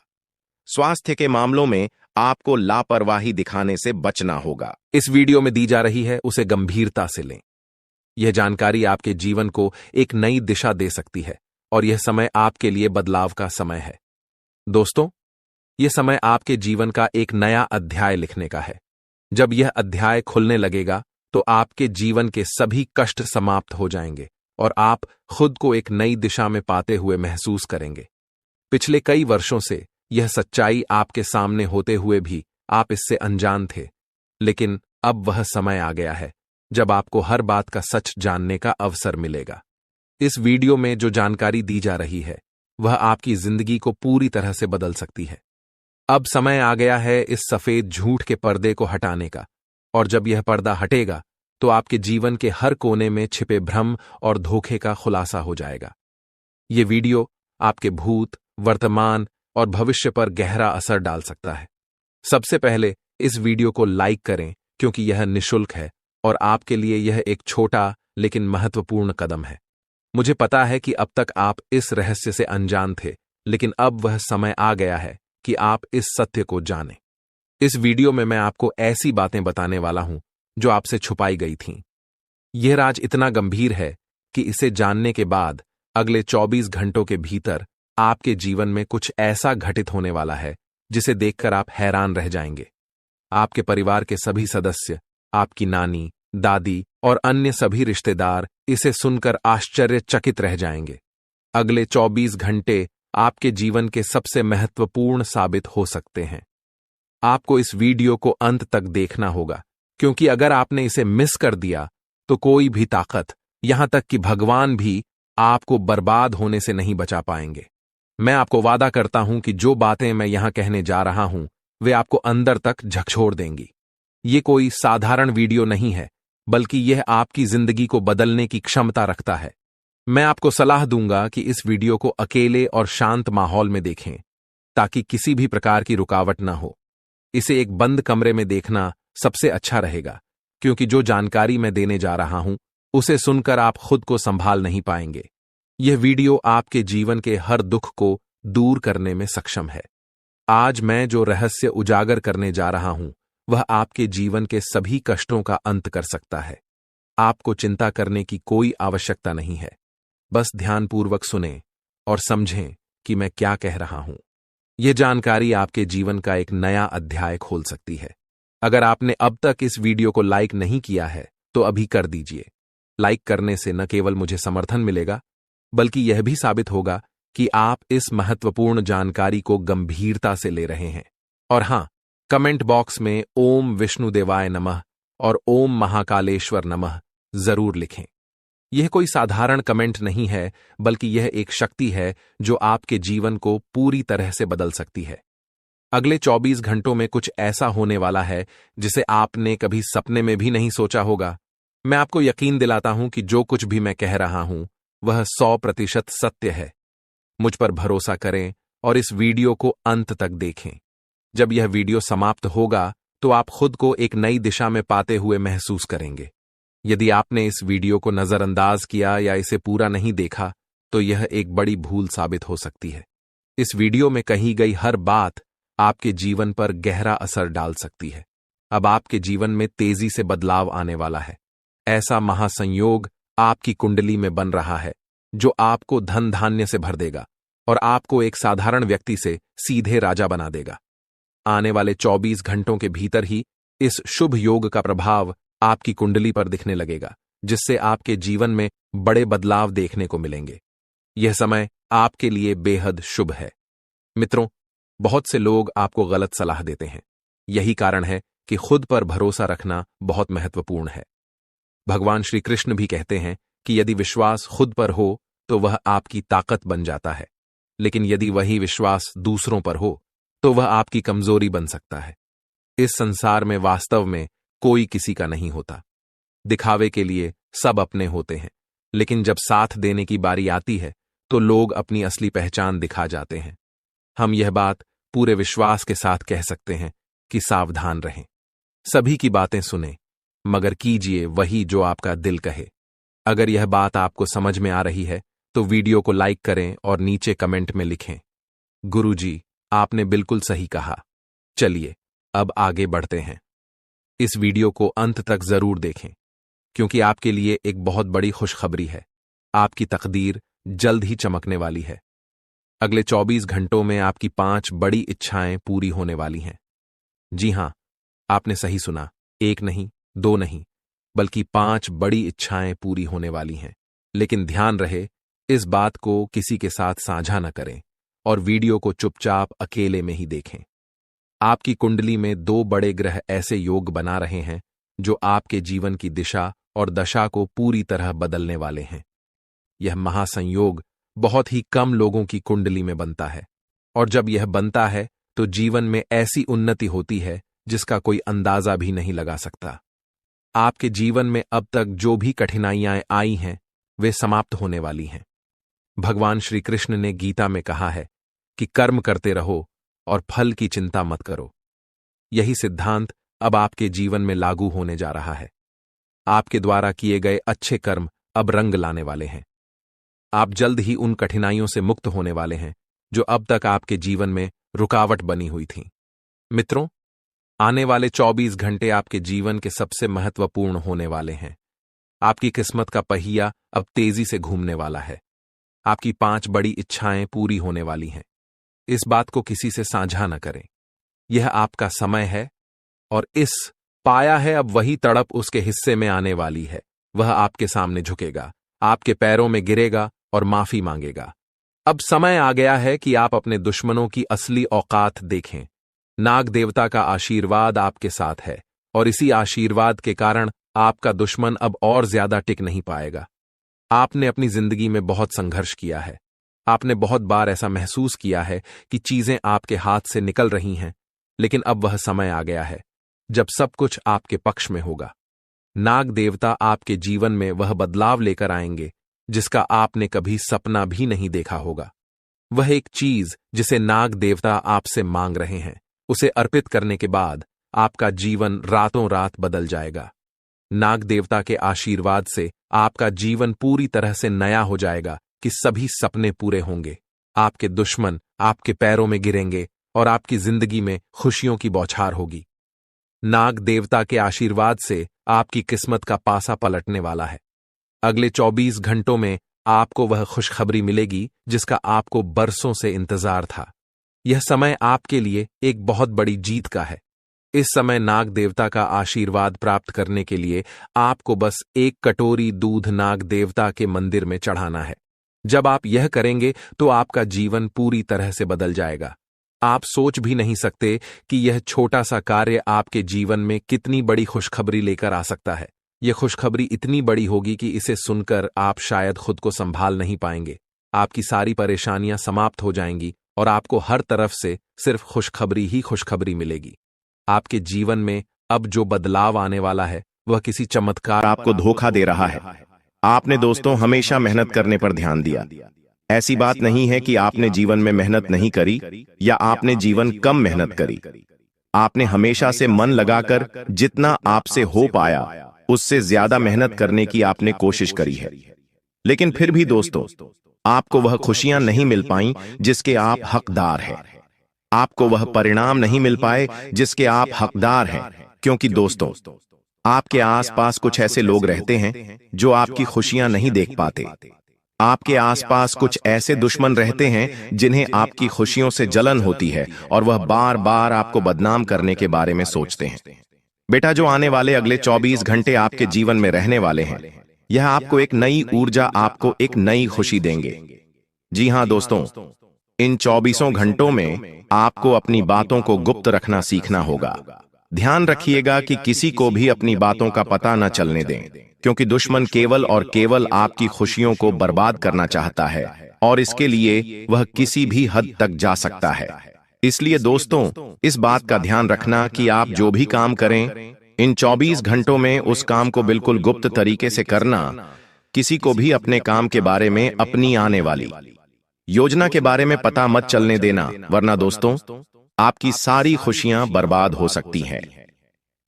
स्वास्थ्य के मामलों में आपको लापरवाही दिखाने से बचना होगा। इस वीडियो में दी जा रही है उसे गंभीरता से लें। यह जानकारी आपके जीवन को एक नई दिशा दे सकती है और यह समय आपके लिए बदलाव का समय है। दोस्तों, यह समय आपके जीवन का एक नया अध्याय लिखने का है। जब यह अध्याय खुलने लगेगा तो आपके जीवन के सभी कष्ट समाप्त हो जाएंगे और आप खुद को एक नई दिशा में पाते हुए महसूस करेंगे। पिछले कई वर्षों से यह सच्चाई आपके सामने होते हुए भी आप इससे अनजान थे, लेकिन अब वह समय आ गया है जब आपको हर बात का सच जानने का अवसर मिलेगा। इस वीडियो में जो जानकारी दी जा रही है वह आपकी जिंदगी को पूरी तरह से बदल सकती है। अब समय आ गया है इस सफेद झूठ के पर्दे को हटाने का, और जब यह पर्दा हटेगा तो आपके जीवन के हर कोने में छिपे भ्रम और धोखे का खुलासा हो जाएगा। यह वीडियो आपके भूत, वर्तमान और भविष्य पर गहरा असर डाल सकता है। सबसे पहले इस वीडियो को लाइक करें, क्योंकि यह निःशुल्क है और आपके लिए यह एक छोटा लेकिन महत्वपूर्ण कदम है। मुझे पता है कि अब तक आप इस रहस्य से अनजान थे, लेकिन अब वह समय आ गया है कि आप इस सत्य को जानें। इस वीडियो में मैं आपको ऐसी बातें बताने वाला हूं जो आपसे छुपाई गई थीं। यह राज इतना गंभीर है कि इसे जानने के बाद अगले 24 घंटों के भीतर आपके जीवन में कुछ ऐसा घटित होने वाला है जिसे देखकर आप हैरान रह जाएंगे। आपके परिवार के सभी सदस्य, आपकी नानी, दादी और अन्य सभी रिश्तेदार इसे सुनकर आश्चर्यचकित रह जाएंगे। अगले 24 घंटे आपके जीवन के सबसे महत्वपूर्ण साबित हो सकते हैं। आपको इस वीडियो को अंत तक देखना होगा, क्योंकि अगर आपने इसे मिस कर दिया तो कोई भी ताकत, यहां तक कि भगवान भी, आपको बर्बाद होने से नहीं बचा पाएंगे। मैं आपको वादा करता हूं कि जो बातें मैं यहां कहने जा रहा हूं वे आपको अंदर तक झकझोर देंगी। ये कोई साधारण वीडियो नहीं है, बल्कि यह आपकी जिंदगी को बदलने की क्षमता रखता है। मैं आपको सलाह दूंगा कि इस वीडियो को अकेले और शांत माहौल में देखें, ताकि किसी भी प्रकार की रुकावट न हो। इसे एक बंद कमरे में देखना सबसे अच्छा रहेगा, क्योंकि जो जानकारी मैं देने जा रहा हूं उसे सुनकर आप खुद को संभाल नहीं पाएंगे। यह वीडियो आपके जीवन के हर दुख को दूर करने में सक्षम है। आज मैं जो रहस्य उजागर करने जा रहा हूं वह आपके जीवन के सभी कष्टों का अंत कर सकता है। आपको चिंता करने की कोई आवश्यकता नहीं है। बस ध्यानपूर्वक सुनें और समझें कि मैं क्या कह रहा हूं। यह जानकारी आपके जीवन का एक नया अध्याय खोल सकती है। अगर आपने अब तक इस वीडियो को लाइक नहीं किया है तो अभी कर दीजिए। लाइक करने से न केवल मुझे समर्थन मिलेगा, बल्कि यह भी साबित होगा कि आप इस महत्वपूर्ण जानकारी को गंभीरता से ले रहे हैं। और हां, कमेंट बॉक्स में ओम विष्णुदेवाय नमः और ओम महाकालेश्वर नमः जरूर लिखें। यह कोई साधारण कमेंट नहीं है, बल्कि यह एक शक्ति है जो आपके जीवन को पूरी तरह से बदल सकती है। अगले 24 घंटों में कुछ ऐसा होने वाला है जिसे आपने कभी सपने में भी नहीं सोचा होगा। मैं आपको यकीन दिलाता हूं कि जो कुछ भी मैं कह रहा हूं वह 100% सत्य है। मुझ पर भरोसा करें और इस वीडियो को अंत तक देखें। जब यह वीडियो समाप्त होगा तो आप खुद को एक नई दिशा में पाते हुए महसूस करेंगे। यदि आपने इस वीडियो को नजरअंदाज किया या इसे पूरा नहीं देखा तो यह एक बड़ी भूल साबित हो सकती है। इस वीडियो में कही गई हर बात आपके जीवन पर गहरा असर डाल सकती है। अब आपके जीवन में तेजी से बदलाव आने वाला है। ऐसा महासंयोग आपकी कुंडली में बन रहा है जो आपको धन धान्य से भर देगा और आपको एक साधारण व्यक्ति से सीधे राजा बना देगा। आने वाले 24 घंटों के भीतर ही इस शुभ योग का प्रभाव आपकी कुंडली पर दिखने लगेगा, जिससे आपके जीवन में बड़े बदलाव देखने को मिलेंगे। यह समय आपके लिए बेहद शुभ है। मित्रों, बहुत से लोग आपको गलत सलाह देते हैं। यही कारण है कि खुद पर भरोसा रखना बहुत महत्वपूर्ण है। भगवान श्री कृष्ण भी कहते हैं कि यदि विश्वास खुद पर हो तो वह आपकी ताकत बन जाता है, लेकिन यदि वही विश्वास दूसरों पर हो तो वह आपकी कमजोरी बन सकता है। इस संसार में वास्तव में कोई किसी का नहीं होता। दिखावे के लिए सब अपने होते हैं, लेकिन जब साथ देने की बारी आती है तो लोग अपनी असली पहचान दिखा जाते हैं। हम यह बात पूरे विश्वास के साथ कह सकते हैं कि सावधान रहें। सभी की बातें सुनें, मगर कीजिए वही जो आपका दिल कहे। अगर यह बात आपको समझ में आ रही है तो वीडियो को लाइक करें और नीचे कमेंट में लिखें, गुरुजी, आपने बिल्कुल सही कहा। चलिए अब आगे बढ़ते हैं। इस वीडियो को अंत तक जरूर देखें, क्योंकि आपके लिए एक बहुत बड़ी खुशखबरी है। आपकी तकदीर जल्द ही चमकने वाली है। अगले 24 घंटों में आपकी 5 बड़ी इच्छाएं पूरी होने वाली हैं। जी हां, आपने सही सुना, 1 नहीं, 2 नहीं, बल्कि 5 बड़ी इच्छाएं पूरी होने वाली हैं। लेकिन ध्यान रहे, इस बात को किसी के साथ साझा न करें और वीडियो को चुपचाप अकेले में ही देखें। आपकी कुंडली में 2 बड़े ग्रह ऐसे योग बना रहे हैं जो आपके जीवन की दिशा और दशा को पूरी तरह बदलने वाले हैं। यह महासंयोग बहुत ही कम लोगों की कुंडली में बनता है, और जब यह बनता है तो जीवन में ऐसी उन्नति होती है जिसका कोई अंदाजा भी नहीं लगा सकता। आपके जीवन में अब तक जो भी कठिनाइयां आई हैं वे समाप्त होने वाली हैं। भगवान श्री कृष्ण ने गीता में कहा है कि कर्म करते रहो और फल की चिंता मत करो। यही सिद्धांत अब आपके जीवन में लागू होने जा रहा है। आपके द्वारा किए गए अच्छे कर्म अब रंग लाने वाले हैं। आप जल्द ही उन कठिनाइयों से मुक्त होने वाले हैं जो अब तक आपके जीवन में रुकावट बनी हुई थीं। मित्रों, आने वाले 24 घंटे आपके जीवन के सबसे महत्वपूर्ण होने वाले हैं। आपकी किस्मत का पहिया अब तेजी से घूमने वाला है। आपकी 5 बड़ी इच्छाएं पूरी होने वाली हैं। इस बात को किसी से साझा न करें। यह आपका समय है, और इस पाया है अब वही तड़प उसके हिस्से में आने वाली है। वह आपके सामने झुकेगा, आपके पैरों में गिरेगा और माफी मांगेगा। अब समय आ गया है कि आप अपने दुश्मनों की असली औकात देखें। नाग देवता का आशीर्वाद आपके साथ है, और इसी आशीर्वाद के कारण आपका दुश्मन अब और ज्यादा टिक नहीं पाएगा। आपने अपनी जिंदगी में बहुत संघर्ष किया है। आपने बहुत बार ऐसा महसूस किया है कि चीजें आपके हाथ से निकल रही हैं, लेकिन अब वह समय आ गया है जब सब कुछ आपके पक्ष में होगा। नाग देवता आपके जीवन में वह बदलाव लेकर आएंगे जिसका आपने कभी सपना भी नहीं देखा होगा। वह एक चीज जिसे नाग देवता आपसे मांग रहे हैं, उसे अर्पित करने के बाद आपका जीवन रातों रात बदल जाएगा। नाग देवता के आशीर्वाद से आपका जीवन पूरी तरह से नया हो जाएगा कि सभी सपने पूरे होंगे। आपके दुश्मन आपके पैरों में गिरेंगे और आपकी जिंदगी में खुशियों की बौछार होगी। नाग देवता के आशीर्वाद से आपकी किस्मत का पासा पलटने वाला है। अगले 24 घंटों में आपको वह खुशखबरी मिलेगी जिसका आपको बरसों से इंतजार था। यह समय आपके लिए एक बहुत बड़ी जीत का है। इस समय नाग देवता का आशीर्वाद प्राप्त करने के लिए आपको बस 1 कटोरी दूध नाग देवता के मंदिर में चढ़ाना है। जब आप यह करेंगे तो आपका जीवन पूरी तरह से बदल जाएगा। आप सोच भी नहीं सकते कि यह छोटा सा कार्य आपके जीवन में कितनी बड़ी खुशखबरी लेकर आ सकता है। यह खुशखबरी इतनी बड़ी होगी कि इसे सुनकर आप शायद खुद को संभाल नहीं पाएंगे। आपकी सारी परेशानियां समाप्त हो जाएंगी और आपको हर तरफ से सिर्फ खुशखबरी ही खुशखबरी मिलेगी। आपके जीवन में अब जो बदलाव आने वाला है वह किसी चमत्कार आपको धोखा दे रहा है। आपने दोस्तों हमेशा मेहनत करने पर ध्यान दिया। ऐसी बात नहीं है कि आपने जीवन में मेहनत नहीं करी या आपने जीवन कम मेहनत करी। आपने हमेशा से मन लगाकर जितना आपसे हो पाया उससे ज्यादा मेहनत करने की आपने कोशिश करी है। लेकिन फिर भी दोस्तों, आपको वह खुशियां नहीं मिल पाई जिसके आप हकदार हैं। आपको वह परिणाम नहीं मिल पाए जिसके आप हकदार हैं, क्योंकि दोस्तों, आपके आसपास कुछ ऐसे लोग रहते हैं जो आपकी खुशियां नहीं देख पाते। आपके आसपास कुछ ऐसे दुश्मन रहते हैं जिन्हें आपकी खुशियों से जलन होती है और वह बार बार आपको बदनाम करने के बारे में सोचते हैं। बेटा, जो आने वाले अगले 24 घंटे आपके जीवन में रहने वाले हैं, यह आपको एक नई ऊर्जा, आपको एक नई खुशी देंगे। जी हां दोस्तों, इन 24 घंटों में आपको अपनी बातों को गुप्त रखना सीखना होगा। ध्यान रखिएगा कि किसी को भी अपनी बातों का पता न चलने दें, क्योंकि दुश्मन केवल और केवल आपकी खुशियों को बर्बाद करना चाहता है और इसके लिए वह किसी भी हद तक जा सकता है। इसलिए दोस्तों, इस बात का ध्यान रखना कि आप जो भी काम करें, इन 24 घंटों में उस काम को बिल्कुल गुप्त तरीके से करना। किसी को भी अपने काम के बारे में, अपनी आने वाली योजना के बारे में पता मत चलने देना, वरना दोस्तों आपकी सारी खुशियां बर्बाद हो सकती हैं।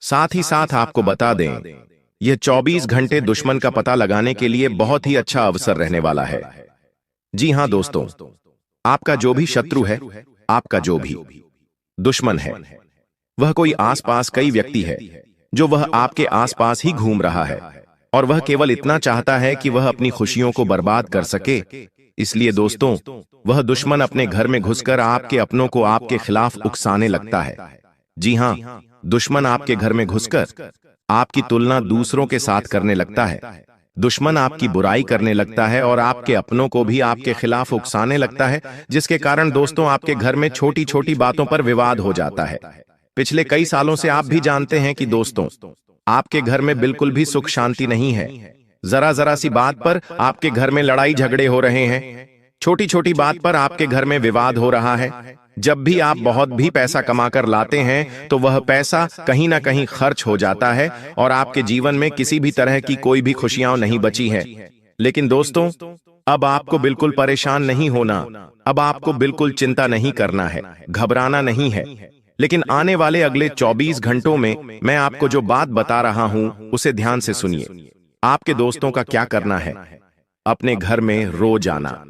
साथ ही साथ आपको बता दें, यह 24 घंटे दुश्मन का पता लगाने के लिए बहुत ही अच्छा अवसर रहने वाला है। जी हां दोस्तों, आपका जो भी शत्रु है, आपका जो भी दुश्मन है, वह कोई आसपास कई व्यक्ति है जो वह आपके आसपास ही घूम रहा है और वह केवल इतना चाहता है कि वह अपनी खुशियों को बर्बाद कर सके। इसलिए दोस्तों, वह दुश्मन अपने घर में घुसकर आपके अपनों को आपके खिलाफ उकसाने लगता है। जी हां, दुश्मन आपके घर में घुसकर आपकी तुलना दूसरों के साथ करने लगता है। दुश्मन आपकी बुराई करने लगता है और आपके अपनों को भी आपके खिलाफ उकसाने लगता है, जिसके कारण दोस्तों आपके घर में छोटी छोटी बातों पर विवाद हो जाता है। पिछले कई सालों से आप भी जानते हैं कि दोस्तों, आपके घर में बिल्कुल भी सुख शांति नहीं है। जरा जरा सी बात पर आपके घर में लड़ाई झगड़े हो रहे हैं। छोटी छोटी बात पर आपके घर में विवाद हो रहा है। जब भी आप बहुत भी पैसा कमाकर लाते हैं तो वह पैसा कहीं ना कहीं खर्च हो जाता है और आपके जीवन में किसी भी तरह की कोई भी खुशियां नहीं बची है। लेकिन दोस्तों, अब आपको बिल्कुल परेशान नहीं होना, अब आपको बिल्कुल चिंता नहीं करना है, घबराना नहीं है। लेकिन आने वाले अगले 24 घंटों में मैं आपको जो बात बता रहा हूं उसे ध्यान से सुनिए। आपके दोस्तों का क्या करना है? अपने घर में रोज आना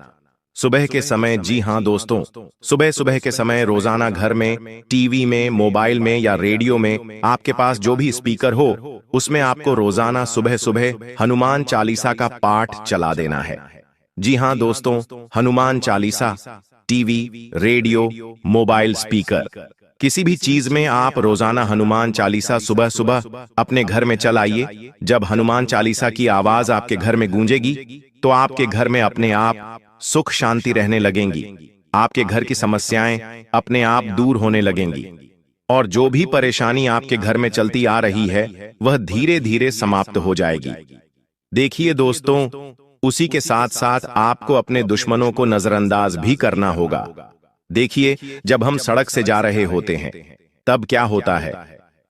सुबह के समय। जी हां दोस्तों, सुबह सुबह के समय रोजाना घर में, टीवी में, मोबाइल में या रेडियो में, आपके पास जो भी स्पीकर हो उसमें आपको रोजाना सुबह सुबह हनुमान चालीसा का पाठ चला देना है। जी हां दोस्तों, Hanuman Chalisa, TV, radio, mobile, speaker, किसी भी चीज में आप रोजाना हनुमान चालीसा सुबह सुबह अपने घर में चलाइए। जब हनुमान चालीसा की आवाज आपके घर में गूंजेगी तो आपके घर में अपने आप सुख शांति रहने लगेंगी। आपके घर की समस्याएं अपने आप दूर होने लगेंगी और जो भी परेशानी आपके घर में चलती आ रही है वह धीरे धीरे समाप्त हो जाएगी। देखिए दोस्तों, उसी के साथ साथ आपको अपने दुश्मनों को नजरअंदाज भी करना होगा। देखिए, जब हम सड़क से जा रहे होते हैं तब क्या होता है,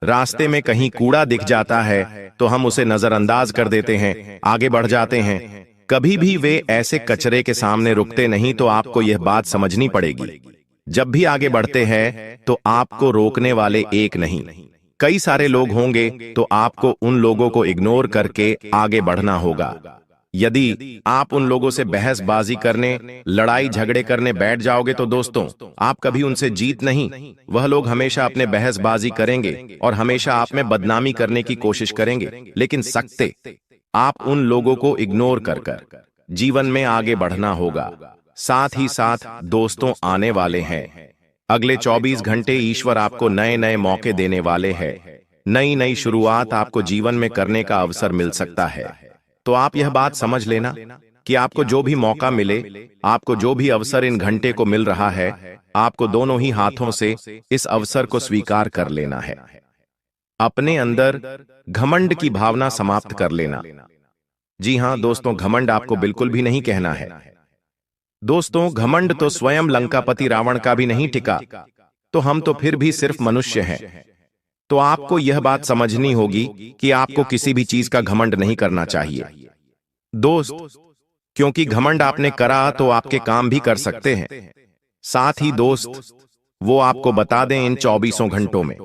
रास्ते में कहीं कूड़ा दिख जाता है तो हम उसे नजरअंदाज कर देते हैं, आगे बढ़ जाते हैं। कभी भी वे ऐसे कचरे के सामने रुकते नहीं। तो आपको यह बात समझनी पड़ेगी, जब भी आगे बढ़ते हैं तो आपको रोकने वाले एक नहीं, कई सारे लोग होंगे, तो आपको उन लोगों को इग्नोर करके आगे बढ़ना होगा। यदि आप उन लोगों से बहसबाजी करने, लड़ाई झगड़े करने बैठ जाओगे तो दोस्तों आप कभी उनसे जीत नहीं। वह लोग हमेशा अपने बहसबाजी करेंगे और हमेशा आप में बदनामी करने की कोशिश करेंगे। लेकिन सकते आप उन लोगों को इग्नोर कर जीवन में आगे बढ़ना होगा। साथ ही साथ दोस्तों, आने वाले हैं अगले 24 घंटे ईश्वर आपको नए नए मौके देने वाले हैं। नई नई शुरुआत आपको जीवन में करने का अवसर मिल सकता है। तो आप यह बात समझ लेना कि आपको जो भी मौका मिले, आपको जो भी अवसर इन घंटे को मिल रहा है, आपको दोनों ही हाथों से इस अवसर को स्वीकार कर लेना है। अपने अंदर घमंड की भावना समाप्त कर लेना। जी हां दोस्तों, घमंड आपको बिल्कुल भी नहीं कहना है। दोस्तों, घमंड तो स्वयं लंकापति रावण का भी नहीं टिका, तो हम तो फिर भी सिर्फ मनुष्य हैं। तो आपको यह बात समझनी होगी कि आपको किसी भी चीज का घमंड नहीं करना चाहिए। दोस्त, क्योंकि घमंड आपने करा तो आपके काम भी कर सकते हैं। साथ ही दोस्त, वो आपको बता दें, इन 24 घंटों में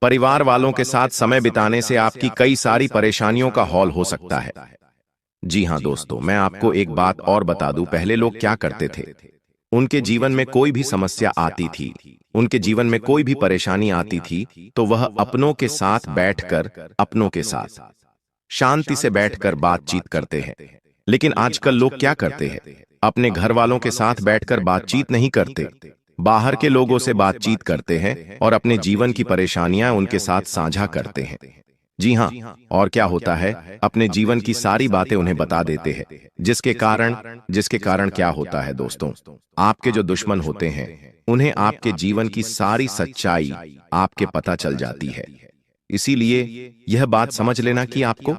परिवार वालों के साथ समय बिताने से आपकी कई सारी परेशानियों का हौल हो सकता है। जी हां दोस्तों, मैं आपको एक बात और बता दूं, पहले लोग क्या करते थे, उनके जीवन में कोई भी समस्या आती थी, उनके जीवन में कोई भी परेशानी आती थी, तो वह अपनों के साथ बैठकर, अपनों के साथ शांति से बैठकर बातचीत करते हैं। लेकिन आजकल लोग क्या करते हैं, अपने घर वालों के साथ बैठकर बातचीत नहीं करते, बाहर के लोगों से बातचीत करते हैं और अपने जीवन की परेशानियां उनके साथ साझा करते हैं। जी हां, और क्या होता है, अपने जीवन की सारी बातें उन्हें बता देते हैं, जिसके कारण क्या होता है दोस्तों, आपके जो दुश्मन होते हैं उन्हें आपके जीवन की सारी सच्चाई आपके पता चल जाती है। इसीलिए यह बात समझ लेना कि आपको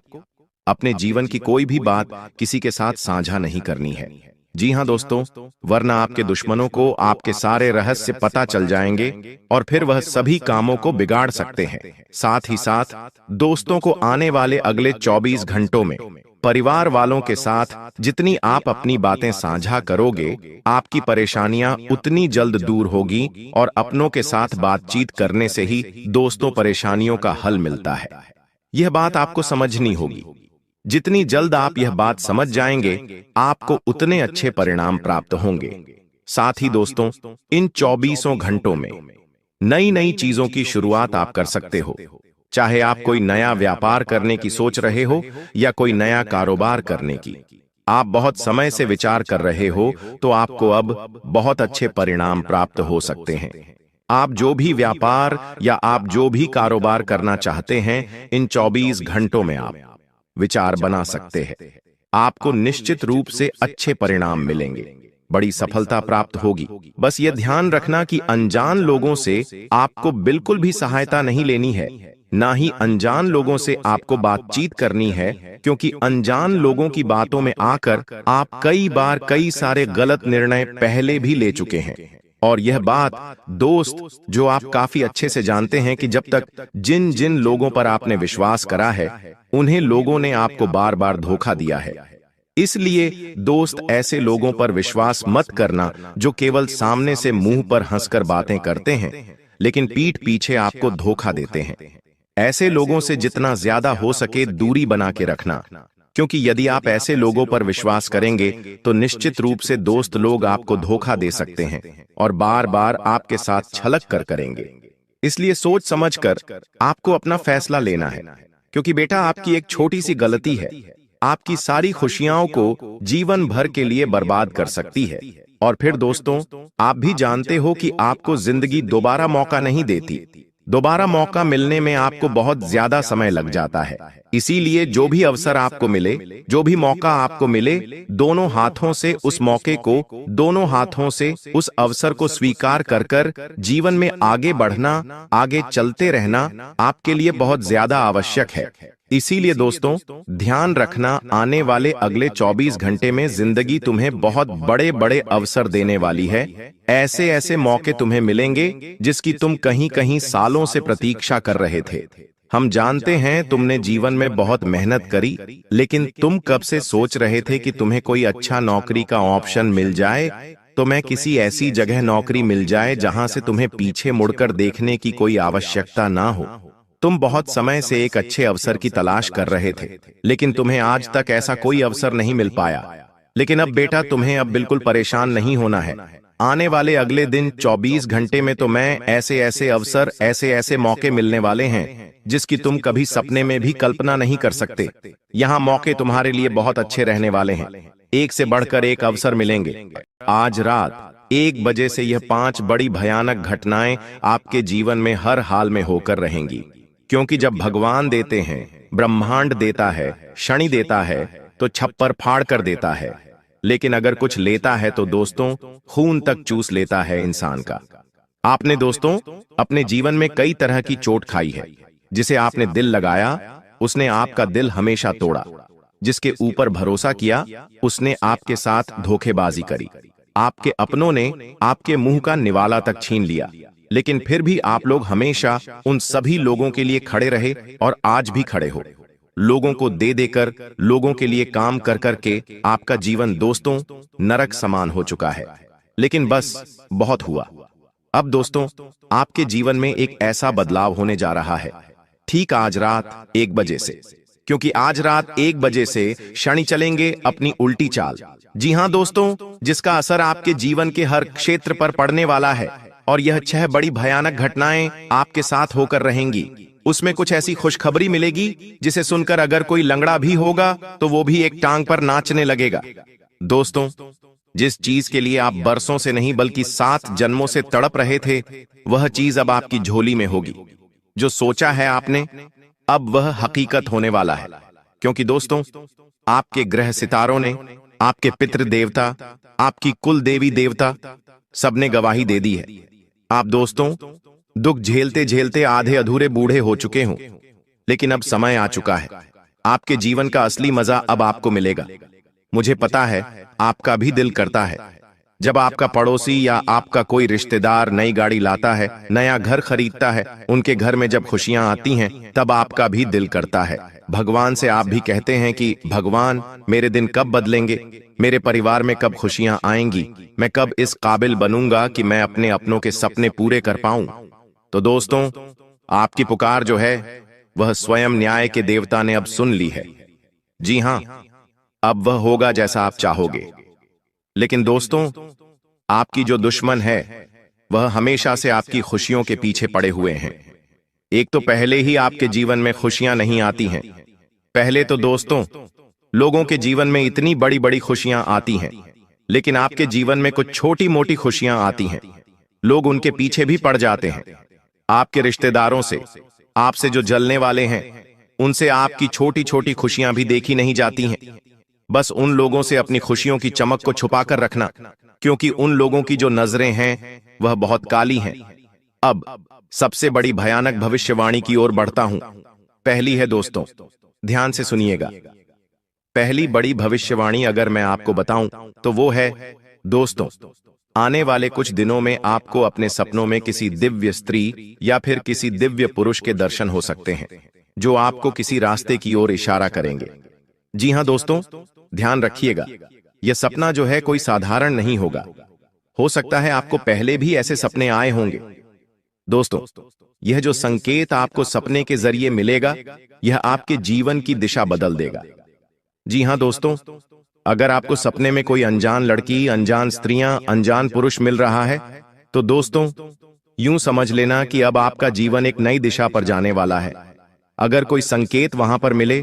अपने जीवन की कोई भी बात किसी के साथ साझा नहीं करनी है। जी हां दोस्तों, वरना आपके दुश्मनों को आपके सारे रहस्य पता चल जाएंगे और फिर वह सभी कामों को बिगाड़ सकते हैं। साथ ही साथ दोस्तों को आने वाले अगले 24 घंटों में परिवार वालों के साथ जितनी आप अपनी बातें साझा करोगे, आपकी परेशानियां उतनी जल्द दूर होगी और अपनों के साथ बातचीत करने से ही दोस्तों परेशानियों का हल मिलता है। यह बात आपको समझनी होगी। जितनी जल्द आप यह बात समझ जाएंगे, आपको उतने अच्छे परिणाम प्राप्त होंगे। साथ ही दोस्तों, इन 24 घंटों में नई नई चीजों की शुरुआत आप कर सकते हो। चाहे आप कोई नया व्यापार करने की सोच रहे हो या कोई नया कारोबार करने की आप बहुत समय से विचार कर रहे हो, तो आपको अब बहुत अच्छे परिणाम प्राप्त हो सकते हैं। आप जो भी व्यापार या आप जो भी कारोबार करना चाहते हैं, इन 24 घंटों में आप विचार बना सकते हैं। आपको निश्चित रूप से अच्छे परिणाम मिलेंगे, बड़ी सफलता प्राप्त होगी। बस यह ध्यान रखना कि अनजान लोगों से आपको बिल्कुल भी सहायता नहीं लेनी है, ना ही अनजान लोगों से आपको बातचीत करनी है, क्योंकि अनजान लोगों की बातों में आकर आप कई बार कई सारे गलत निर्णय पहले भी ले चुके हैं। और यह बात दोस्त, जो आप काफी अच्छे से जानते हैं कि जब तक जिन जिन लोगों पर आपने विश्वास करा है, उन्हें लोगों ने आपको बार बार धोखा दिया है। इसलिए दोस्त, ऐसे लोगों पर विश्वास मत करना जो केवल सामने से मुंह पर हंसकर बातें करते हैं, लेकिन पीठ पीछे आपको धोखा देते हैं। ऐसे लोगों से जितना ज्यादा हो सके दूरी बना के रखना, क्योंकि यदि आप ऐसे लोगों पर विश्वास करेंगे तो निश्चित रूप से दोस्त लोग आपको धोखा दे सकते हैं और बार बार आपके साथ छलक कर करेंगे। इसलिए सोच समझकर आपको अपना फैसला लेना है, क्योंकि बेटा, आपकी एक छोटी सी गलती है आपकी सारी खुशियों को जीवन भर के लिए बर्बाद कर सकती है। और फिर दोस्तों, आप भी जानते हो कि आपको जिंदगी दोबारा मौका नहीं देती। दोबारा मौका मिलने में आपको बहुत ज्यादा समय लग जाता है। इसीलिए जो भी अवसर आपको मिले, जो भी मौका आपको मिले, दोनों हाथों से उस मौके को, दोनों हाथों से उस अवसर को स्वीकार कर कर जीवन में आगे बढ़ना, आगे चलते रहना आपके लिए बहुत ज्यादा आवश्यक है। इसीलिए दोस्तों, ध्यान रखना, आने वाले अगले 24 घंटे में जिंदगी तुम्हें बहुत बड़े बड़े अवसर देने वाली है। ऐसे ऐसे मौके तुम्हें मिलेंगे जिसकी तुम कहीं कहीं सालों से प्रतीक्षा कर रहे थे। हम जानते हैं तुमने जीवन में बहुत मेहनत करी, लेकिन तुम कब से सोच रहे थे कि तुम्हें कोई अच्छा नौकरी का ऑप्शन मिल जाए, तो मैं किसी ऐसी जगह नौकरी मिल जाए जहां से तुम्हें पीछे मुड़कर देखने की कोई आवश्यकता ना हो। तुम बहुत समय से एक अच्छे अवसर की तलाश कर रहे थे, लेकिन तुम्हें आज तक ऐसा कोई अवसर नहीं मिल पाया। लेकिन अब बेटा, तुम्हें अब बिल्कुल परेशान नहीं होना है। आने वाले अगले दिन 24 घंटे में तो मैं ऐसे ऐसे अवसर, ऐसे ऐसे मौके मिलने वाले हैं जिसकी तुम कभी सपने में भी कल्पना नहीं कर सकते। यहाँ मौके तुम्हारे लिए बहुत अच्छे रहने वाले हैं। एक से बढ़कर एक अवसर मिलेंगे। आज रात 1 बजे से यह 5 बड़ी भयानक घटनाएं आपके जीवन में हर हाल में होकर रहेंगी, क्योंकि जब भगवान देते हैं, ब्रह्मांड देता है, शनि देता है, तो छप्पर फाड़ कर देता है। लेकिन अगर कुछ लेता है तो दोस्तों, खून तक चूस लेता है इंसान का। आपने दोस्तों अपने जीवन में कई तरह की चोट खाई है। जिसे आपने दिल लगाया, उसने आपका दिल हमेशा तोड़ा। जिसके ऊपर भरोसा किया, उसने आपके साथ धोखेबाजी करी। आपके अपनों ने आपके मुंह का निवाला तक छीन लिया, लेकिन फिर भी आप लोग हमेशा उन सभी लोगों के लिए खड़े रहे और आज भी खड़े हो। लोगों को दे देकर, लोगों के लिए काम कर करके आपका जीवन दोस्तों नरक समान हो चुका है। लेकिन बस बहुत हुआ। अब दोस्तों आपके जीवन में एक ऐसा बदलाव होने जा रहा है, ठीक आज रात 1 बजे से, क्योंकि आज रात 1 बजे से शनि चलेंगे अपनी उल्टी चाल। जी हां दोस्तों, जिसका असर आपके जीवन के हर क्षेत्र पर पड़ने वाला है, और यह 6 बड़ी भयानक घटनाएं आपके साथ होकर रहेंगी। उसमें कुछ ऐसी खुशखबरी मिलेगी जिसे सुनकर अगर कोई लंगड़ा भी होगा तो वो भी एक टांग पर नाचने लगेगा। दोस्तों जिस चीज के लिए आप बरसों से नहीं बल्कि 7 जन्मों से तड़प रहे थे, वह चीज अब आपकी झोली में होगी। जो सोचा है आपने, अब वह हकीकत होने वाला है, क्योंकि दोस्तों आपके ग्रह सितारों ने, आपके पितृ देवता, आपकी कुल देवी देवता सबने गवाही दे दी है। आप दोस्तों दुख झेलते झेलते आधे अधूरे बूढ़े हो चुके हों, लेकिन अब समय आ चुका है। आपके जीवन का असली मजा अब आपको मिलेगा। मुझे पता है आपका भी दिल करता है, जब आपका पड़ोसी या आपका कोई रिश्तेदार नई गाड़ी लाता है, नया घर खरीदता है, उनके घर में जब खुशियां आती हैं, तब आपका भी दिल करता है। भगवान से आप भी कहते हैं कि भगवान मेरे दिन कब बदलेंगे, मेरे परिवार में कब खुशियां आएंगी, मैं कब इस काबिल बनूंगा कि मैं अपने अपनों के सपने पूरे कर पाऊं। तो दोस्तों आपकी पुकार जो है वह स्वयं न्याय के देवता ने अब सुन ली है। जी हां, अब वह होगा जैसा आप चाहोगे। लेकिन दोस्तों आपकी जो दुश्मन है वह हमेशा से आपकी खुशियों के पीछे पड़े हुए हैं। एक तो पहले ही आपके जीवन में खुशियां नहीं आती हैं। पहले तो दोस्तों लोगों के जीवन में इतनी बड़ी बड़ी खुशियां आती हैं, लेकिन आपके जीवन में कुछ छोटी मोटी खुशियां आती हैं। लोग उनके पीछे भी पड़ जाते हैं। आपके रिश्तेदारों से, आपसे जो जलने वाले हैं, उनसे आपकी छोटी छोटी खुशियां भी देखी नहीं जाती हैं। बस उन लोगों से अपनी खुशियों की चमक को छुपाकर रखना, क्योंकि उन लोगों की जो नजरें हैं वह बहुत काली हैं। अब सबसे बड़ी भयानक भविष्यवाणी की ओर बढ़ता हूं। पहली है दोस्तों, ध्यान से सुनिएगा। पहली बड़ी भविष्यवाणी अगर मैं आपको बताऊं तो वो है दोस्तों, आने वाले कुछ दिनों में आपको अपने सपनों में किसी दिव्य स्त्री या फिर किसी दिव्य पुरुष के दर्शन हो सकते हैं, जो आपको किसी रास्ते की ओर इशारा करेंगे। जी हां दोस्तों, ध्यान रखिएगा, यह सपना जो है कोई साधारण नहीं होगा। हो सकता है आपको पहले भी ऐसे सपने आए होंगे। दोस्तों यह जो संकेत आपको सपने के जरिए मिलेगा, यह आपके जीवन की दिशा बदल देगा। जी हां दोस्तों, अगर आपको सपने में कोई अनजान लड़की, अनजान स्त्रियां, अनजान पुरुष मिल रहा है, तो दोस्तों यूं समझ लेना कि अब आपका जीवन एक नई दिशा पर जाने वाला है। अगर कोई संकेत वहां पर मिले,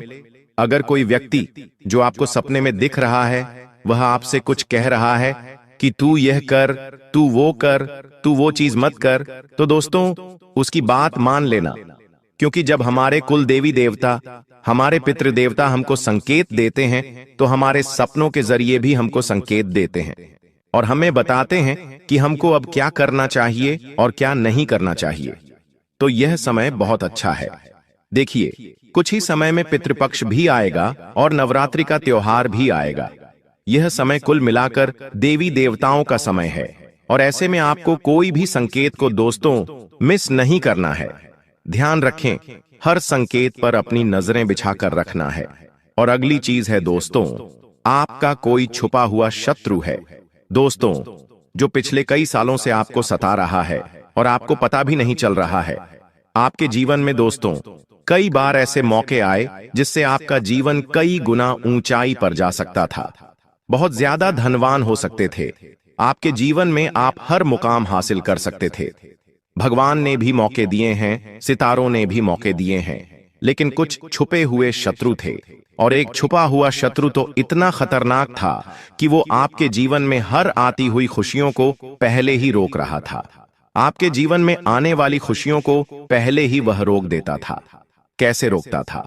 अगर कोई व्यक्ति जो आपको सपने में दिख रहा है वह आपसे कुछ कह रहा है कि तू यह कर, तू वो कर, तू वो चीज मत कर, तो दोस्तों उसकी बात मान लेना, क्योंकि जब हमारे कुल देवी देवता, हमारे पितृ देवता हमको संकेत देते हैं तो हमारे सपनों के जरिए भी हमको संकेत देते हैं और हमें बताते हैं कि हमको अब क्या करना चाहिए और क्या नहीं करना चाहिए। तो यह समय बहुत अच्छा है। देखिए कुछ ही समय में पितृपक्ष भी आएगा और नवरात्रि का त्योहार भी आएगा। यह समय कुल मिलाकर देवी देवताओं का समय है और ऐसे में आपको कोई भी संकेत को दोस्तों मिस नहीं करना है। ध्यान रखें, हर संकेत पर अपनी नजरें बिछाकर रखना है। और अगली चीज है दोस्तों, आपका कोई छुपा हुआ शत्रु है दोस्तों, जो पिछले कई सालों से आपको सता रहा है और आपको पता भी नहीं चल रहा है। आपके जीवन में दोस्तों कई बार ऐसे मौके आए जिससे आपका जीवन कई गुना ऊंचाई पर जा सकता था। बहुत ज्यादा धनवान हो सकते थे। आपके जीवन में आप हर मुकाम हासिल कर सकते थे। भगवान ने भी मौके दिए हैं, सितारों ने भी मौके दिए हैं, लेकिन कुछ छुपे हुए शत्रु थे और एक छुपा हुआ शत्रु तो इतना खतरनाक था कि वो आपके जीवन में हर आती हुई खुशियों को पहले ही रोक रहा था। आपके जीवन में आने वाली खुशियों को पहले ही वह रोक देता था। कैसे रोकता था?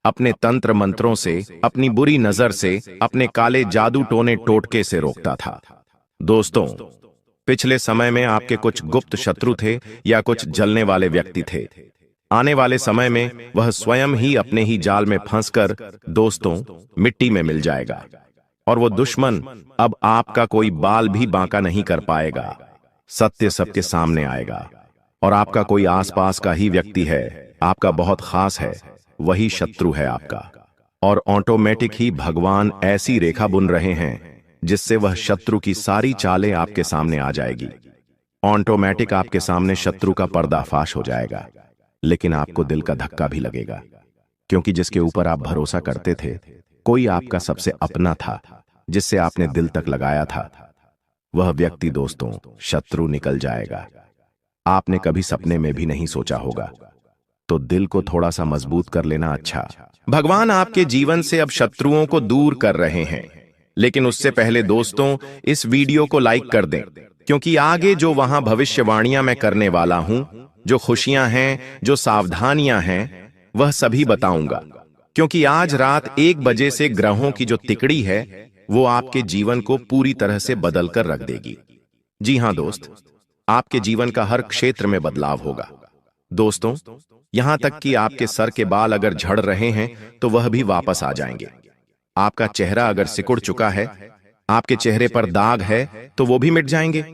अपने तंत्र मंत्रों से, अपनी बुरी नजर से, अपने काले जादू टोने टोटके से रोकता था। दोस्तों पिछले समय में आपके कुछ गुप्त शत्रु थे या कुछ जलने वाले व्यक्ति थे। आने वाले समय में वह स्वयं ही अपने ही जाल में फंसकर दोस्तों मिट्टी में मिल जाएगा और वो दुश्मन अब आपका कोई बाल भी बांका नहीं कर पाएगा। सत्य सबके सामने आएगा और आपका कोई आसपास का ही व्यक्ति है, आपका बहुत खास है, वही शत्रु है आपका। और ऑटोमेटिक ही भगवान ऐसी रेखा बुन रहे हैं जिससे वह शत्रु की सारी चालें आपके सामने आ जाएगी। ऑटोमेटिक आपके सामने शत्रु का पर्दाफाश हो जाएगा। लेकिन आपको दिल का धक्का भी लगेगा, क्योंकि जिसके ऊपर आप भरोसा करते थे, कोई आपका सबसे अपना था, जिससे आपने दिल तक लगाया था, वह व्यक्ति दोस्तों शत्रु निकल जाएगा। आपने कभी सपने में भी नहीं सोचा होगा। तो दिल को थोड़ा सा मजबूत कर लेना अच्छा। भगवान आपके जीवन से अब शत्रुओं को दूर कर रहे हैं। लेकिन उससे पहले दोस्तों इस वीडियो को लाइक कर दें, क्योंकि आगे जो वहां भविष्यवाणियां मैं करने वाला हूं, जो खुशियां हैं, जो सावधानियां हैं, वह सभी बताऊंगा। क्योंकि आज रात 1 बजे से ग्रहों की जो तिकड़ी है वो आपके जीवन को पूरी तरह से बदल कर रख देगी। जी हां दोस्त, आपके जीवन का हर क्षेत्र में बदलाव होगा। दोस्तों, यहां तक कि आपके सर के बाल अगर झड़ रहे हैं तो वह भी वापस आ जाएंगे। आपका चेहरा अगर सिकुड़ चुका है, आपके चेहरे पर दाग है, तो वो भी मिट जाएंगे।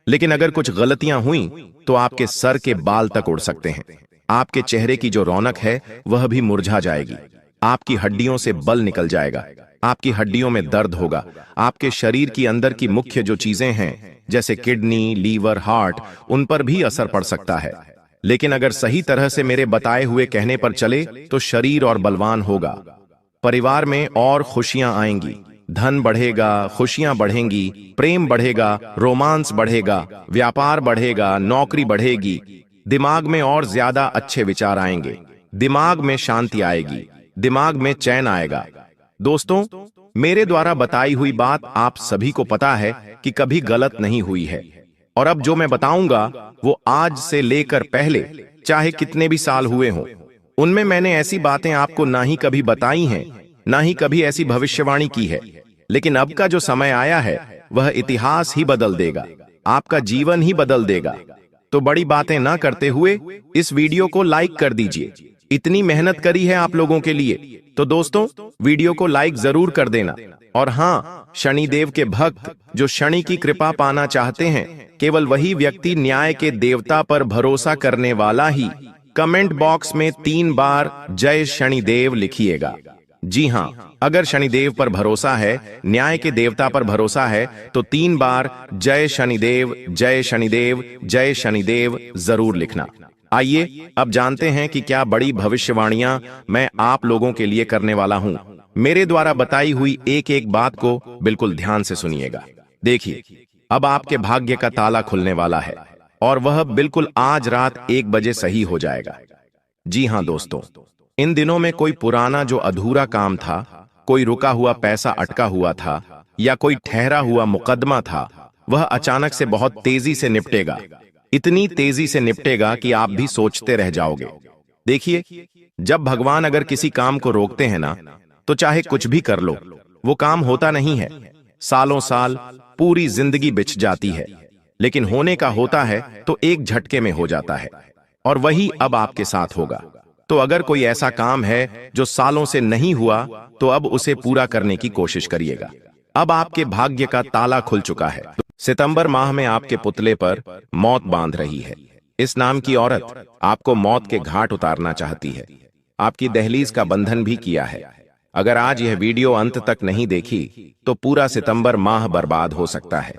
लेकिन अगर कुछ गलतियां हुई तो आपके सर के बाल तक उड़ सकते हैं। आपके चेहरे की जो रौनक है वह भी मुरझा जाएगी। आपकी हड्डियों से बल निकल जाएगा। आपकी हड्डियों में दर्द होगा। आपके शरीर की अंदर की मुख्य जो चीजें हैं, जैसे किडनी, लीवर, हार्ट, उन पर भी असर पड़ सकता है। लेकिन अगर सही तरह से मेरे बताए हुए कहने पर चले तो शरीर और बलवान होगा। परिवार में और खुशियां आएंगी, धन बढ़ेगा, खुशियां बढ़ेंगी, प्रेम बढ़ेगा, रोमांस बढ़ेगा, व्यापार बढ़ेगा, नौकरी बढ़ेगी, दिमाग में और ज्यादा अच्छे विचार आएंगे, दिमाग में शांति आएगी, दिमाग में चैन आएगा। दोस्तों, मेरे द्वारा बताई हुई बात आप सभी को पता है कि कभी गलत नहीं हुई है। और अब जो मैं बताऊंगा वो आज से लेकर पहले चाहे कितने भी साल हुए हों, उनमें मैंने ऐसी बातें आपको ना ही कभी बताई हैं, ना ही कभी ऐसी भविष्यवाणी की है। लेकिन अब का जो समय आया है वह इतिहास ही बदल देगा, आपका जीवन ही बदल देगा। तो बड़ी बातें ना करते हुए इस वीडियो को लाइक कर दीजिए। इतनी मेहनत करी है आप लोगों के लिए, तो दोस्तों वीडियो को लाइक जरूर कर देना। और हाँ, शनिदेव के भक्त जो शनि की कृपा पाना चाहते हैं, केवल वही व्यक्ति न्याय के देवता पर भरोसा करने वाला ही कमेंट बॉक्स में 3 बार जय शनिदेव लिखिएगा। जी हां, अगर शनिदेव पर भरोसा है, न्याय के देवता पर भरोसा है, तो 3 बार जय शनिदेव, जय शनिदेव, जय शनिदेव जरूर लिखना। आइए अब जानते हैं कि क्या बड़ी भविष्यवाणियां मैं आप लोगों के लिए करने वाला हूं। मेरे द्वारा बताई हुई एक एक बात को बिल्कुल ध्यान से सुनिएगा। देखिए, अब आपके भाग्य का ताला खुलने वाला है और वह बिल्कुल आज रात 1 बजे सही हो जाएगा। जी हां दोस्तों, इन दिनों में कोई पुराना जो अधूरा काम था, कोई रुका हुआ पैसा अटका हुआ था, या कोई ठहरा हुआ मुकदमा था, वह अचानक से बहुत तेजी से निपटेगा। इतनी तेजी से निपटेगा कि आप भी सोचते रह जाओगे। देखिए, जब भगवान अगर किसी काम को रोकते हैं ना, तो चाहे कुछ भी कर लो, वो काम होता नहीं है। सालों साल, पूरी जिंदगी बिछ जाती है। लेकिन होने का होता है तो एक झटके में हो जाता है, और वही अब आपके साथ होगा। तो अगर कोई ऐसा काम है जो सालों से नहीं हुआ, तो अब उसे पूरा करने की कोशिश करिएगा। अब आपके भाग्य का ताला खुल चुका है। सितंबर माह में आपके पुतले पर मौत बांध रही है। इस नाम की औरत आपको मौत के घाट उतारना चाहती है। आपकी दहलीज का बंधन भी किया है। अगर आज यह वीडियो अंत तक नहीं देखी तो पूरा सितंबर माह बर्बाद हो सकता है।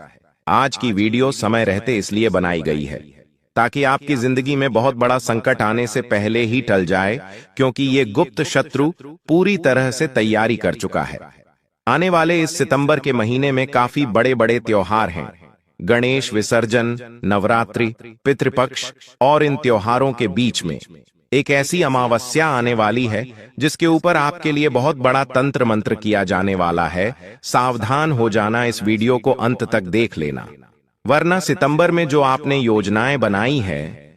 आज की वीडियो समय रहते इसलिए बनाई गई है ताकि आपकी जिंदगी में बहुत बड़ा संकट आने से पहले ही टल जाए, क्योंकि ये गुप्त शत्रु पूरी तरह से तैयारी कर चुका है। आने वाले इस सितंबर के महीने में काफी बड़े बड़े त्योहार हैं। गणेश विसर्जन, नवरात्रि, पितृपक्ष, और इन त्योहारों के बीच में एक ऐसी अमावस्या आने वाली है जिसके ऊपर आपके लिए बहुत बड़ा तंत्र मंत्र किया जाने वाला है। सावधान हो जाना, इस वीडियो को अंत तक देख लेना, वरना सितंबर में जो आपने योजनाएं बनाई है